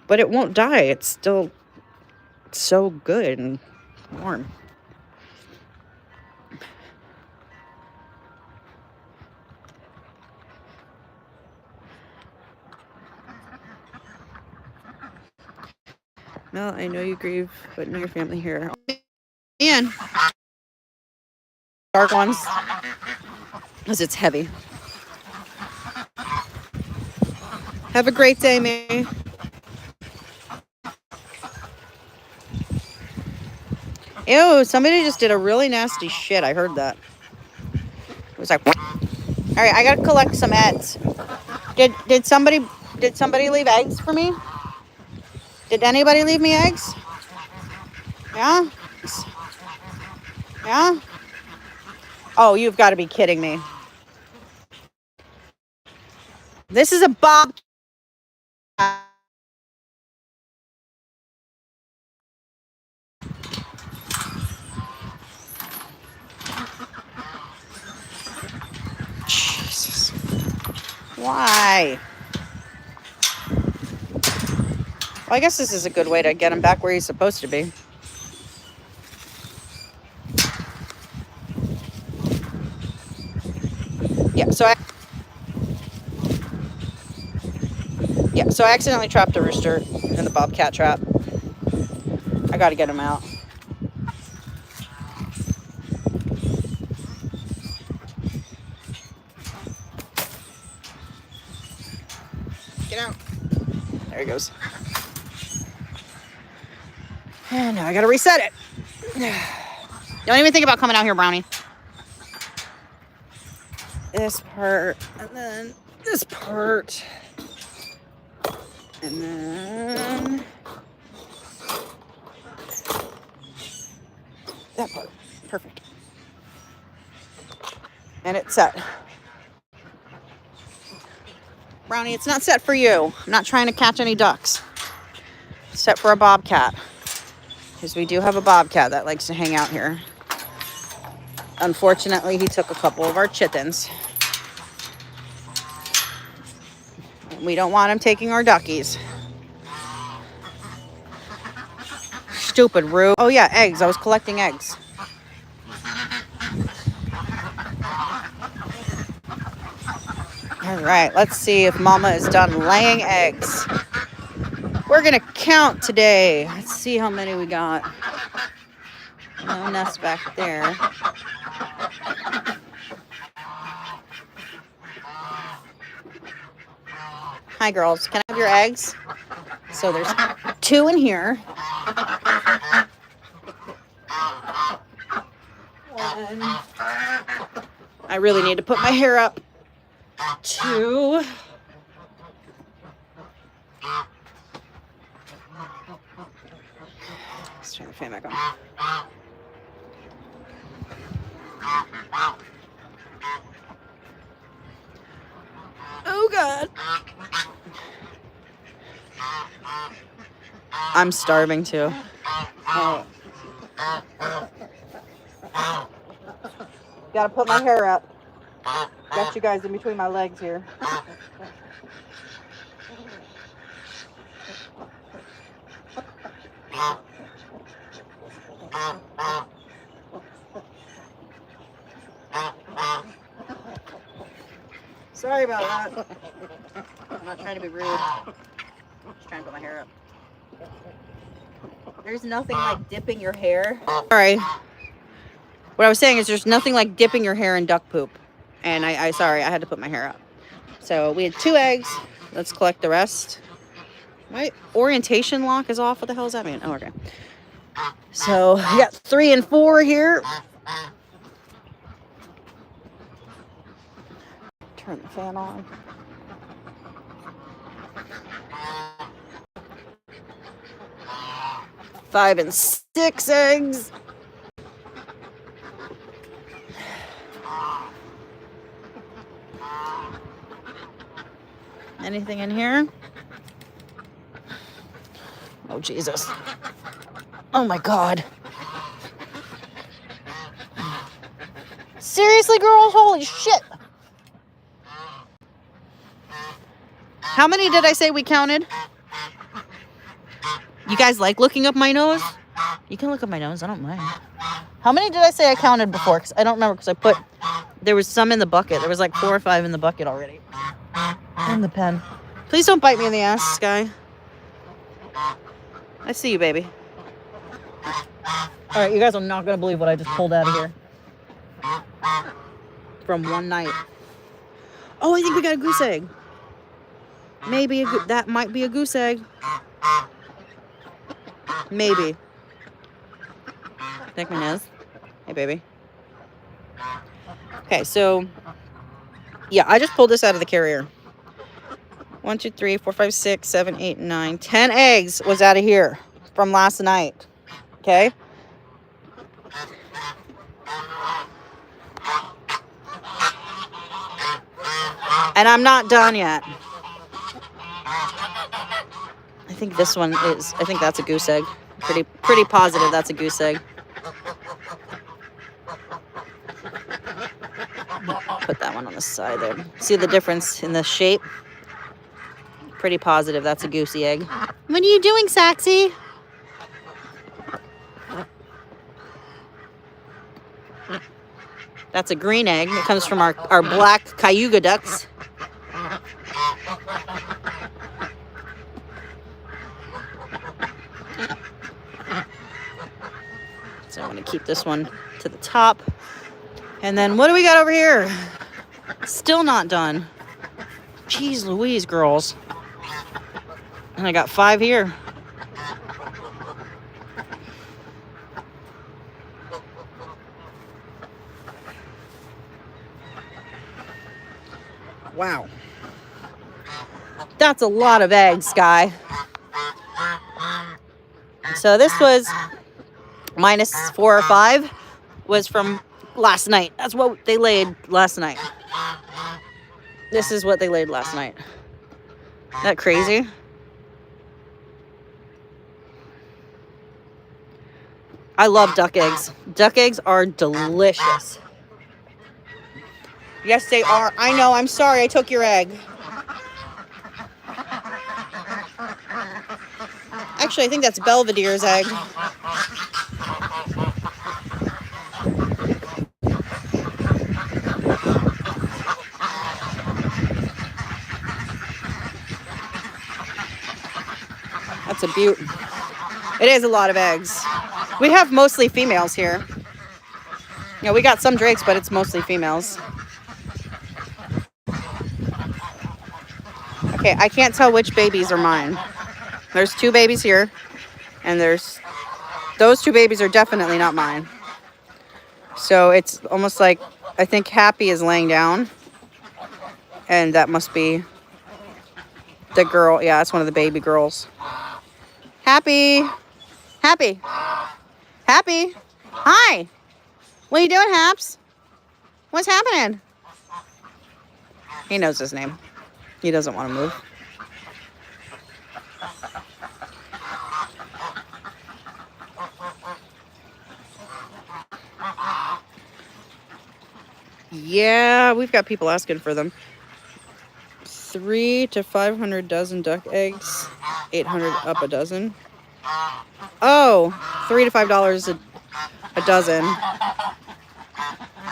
Speaker 1: But it won't die. It's still so good and warm. Well, I know you grieve, but know your family here. And dark ones, because it's heavy. Have a great day, May. Ew, somebody just did a really nasty shit. I heard that. It was like, all right, I gotta collect some eggs. Did somebody leave eggs for me? Did anybody leave me eggs? Yeah? Yeah? Oh, you've got to be kidding me. This is a bob. Jesus. Why? Well, I guess this is a good way to get him back where he's supposed to be. So I accidentally trapped a rooster in the bobcat trap. I gotta get him out. Get out. There he goes. And now I gotta reset it. Don't even think about coming out here, Brownie. This part, and then this part, and then that part. Perfect. And it's set. Brownie, it's not set for you. I'm not trying to catch any ducks. It's set for a bobcat. Because we do have a bobcat that likes to hang out here. Unfortunately, he took a couple of our chickens. We don't want him taking our duckies. Stupid Roo. Oh yeah, eggs. I was collecting eggs. All right, let's see if Mama is done laying eggs. We're gonna count today. Let's see how many we got. No nest back there. Hi girls, can I have your eggs? So there's 2 in here. 1. I really need to put my hair up. 2. Let's turn the fan back on. Oh God. I'm starving too. Oh. Gotta put my hair up. Got you guys in between my legs here. Sorry about that. I'm not trying to be rude. I'm just trying to put my hair up. There's nothing like dipping your hair. Sorry. What I was saying is there's nothing like dipping your hair in duck poop. And sorry, I had to put my hair up. So we had 2 eggs. Let's collect the rest. My orientation lock is off. What the hell does that mean? Oh, okay. So we got 3 and 4 here. Turn the fan on. Five and 6 eggs. Anything in here? Oh, Jesus. Oh, my God. Seriously, girls? Holy shit. How many did I say we counted? You guys like looking up my nose? You can look up my nose. I don't mind. How many did I say I counted before? Because I don't remember because there was some in the bucket. There was like 4 or 5 in the bucket already. And the pen. Please don't bite me in the ass, Sky. I see you, baby. All right, you guys are not going to believe what I just pulled out of here. From one night. Oh, I think we got a goose egg. Maybe that might be a goose egg. Maybe. Take my nose. Hey, baby. Okay, so yeah, I just pulled this out of the carrier. 1, 2, 3, 4, 5, 6, 7, 8, 9, 10 eggs was out of here from last night. Okay. And I'm not done yet. I think this one is, I think that's a goose egg. Pretty positive that's a goose egg. Put that one on the side there. See the difference in the shape? Pretty positive that's a goosey egg. What are you doing, Saxy? That's a green egg. It comes from our black Cayuga ducks. So I'm going to keep this one to the top. And then what do we got over here? Still not done. Jeez Louise, girls. And I got 5 here. Wow. That's a lot of eggs, Sky. So this was -4 or 5 was from last night. That's what they laid last night. This is what they laid last night. Isn't that crazy? I love duck eggs. Duck eggs are delicious. Yes, they are. I know. I'm sorry. I took your egg. Actually, I think that's Belvedere's egg. That's a beaut. It is a lot of eggs. We have mostly females here. Yeah, we got some drakes, but it's mostly females. Okay, I can't tell which babies are mine. There's 2 babies here, and those 2 babies are definitely not mine. So it's almost like, I think Happy is laying down, and that must be the girl. Yeah, that's one of the baby girls. Happy. Happy. Happy. Hi. What are you doing, Haps? What's happening? He knows his name. He doesn't want to move. Yeah, we've got people asking for them. 300 to 500 dozen duck eggs, 800 up a dozen. Oh, $3 to $5 a dozen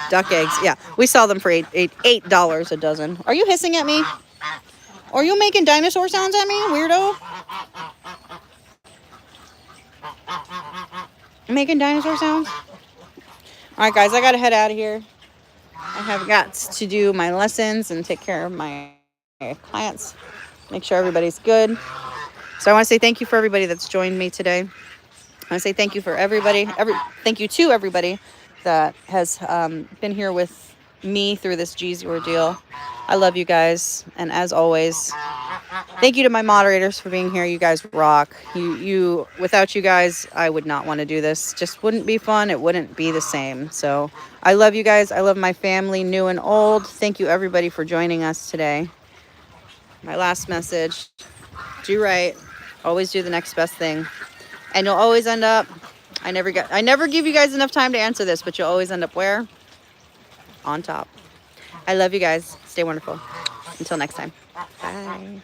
Speaker 1: duck eggs. Yeah, we sell them for $8 a dozen. Are you hissing at me? Are you making dinosaur sounds at me, weirdo? Making dinosaur sounds? All right, guys, I gotta head out of here. I have got to do my lessons and take care of my clients, make sure everybody's good. So I want to say thank you for everybody that's joined me today. I want to say thank you for everybody. Thank you to everybody that has been here with me through this Jeezy ordeal. I love you guys, and as always, thank you to my moderators for being here. You guys rock. You without you guys, I would not want to do this. Just wouldn't be fun. It wouldn't be the same. So I love you guys. I love my family, new and old. Thank you everybody for joining us today. My last message: do right. Always do the next best thing, and you'll always end up. I never give you guys enough time to answer this, but you'll always end up where? On top. I love you guys. Stay wonderful. Until next time. Bye.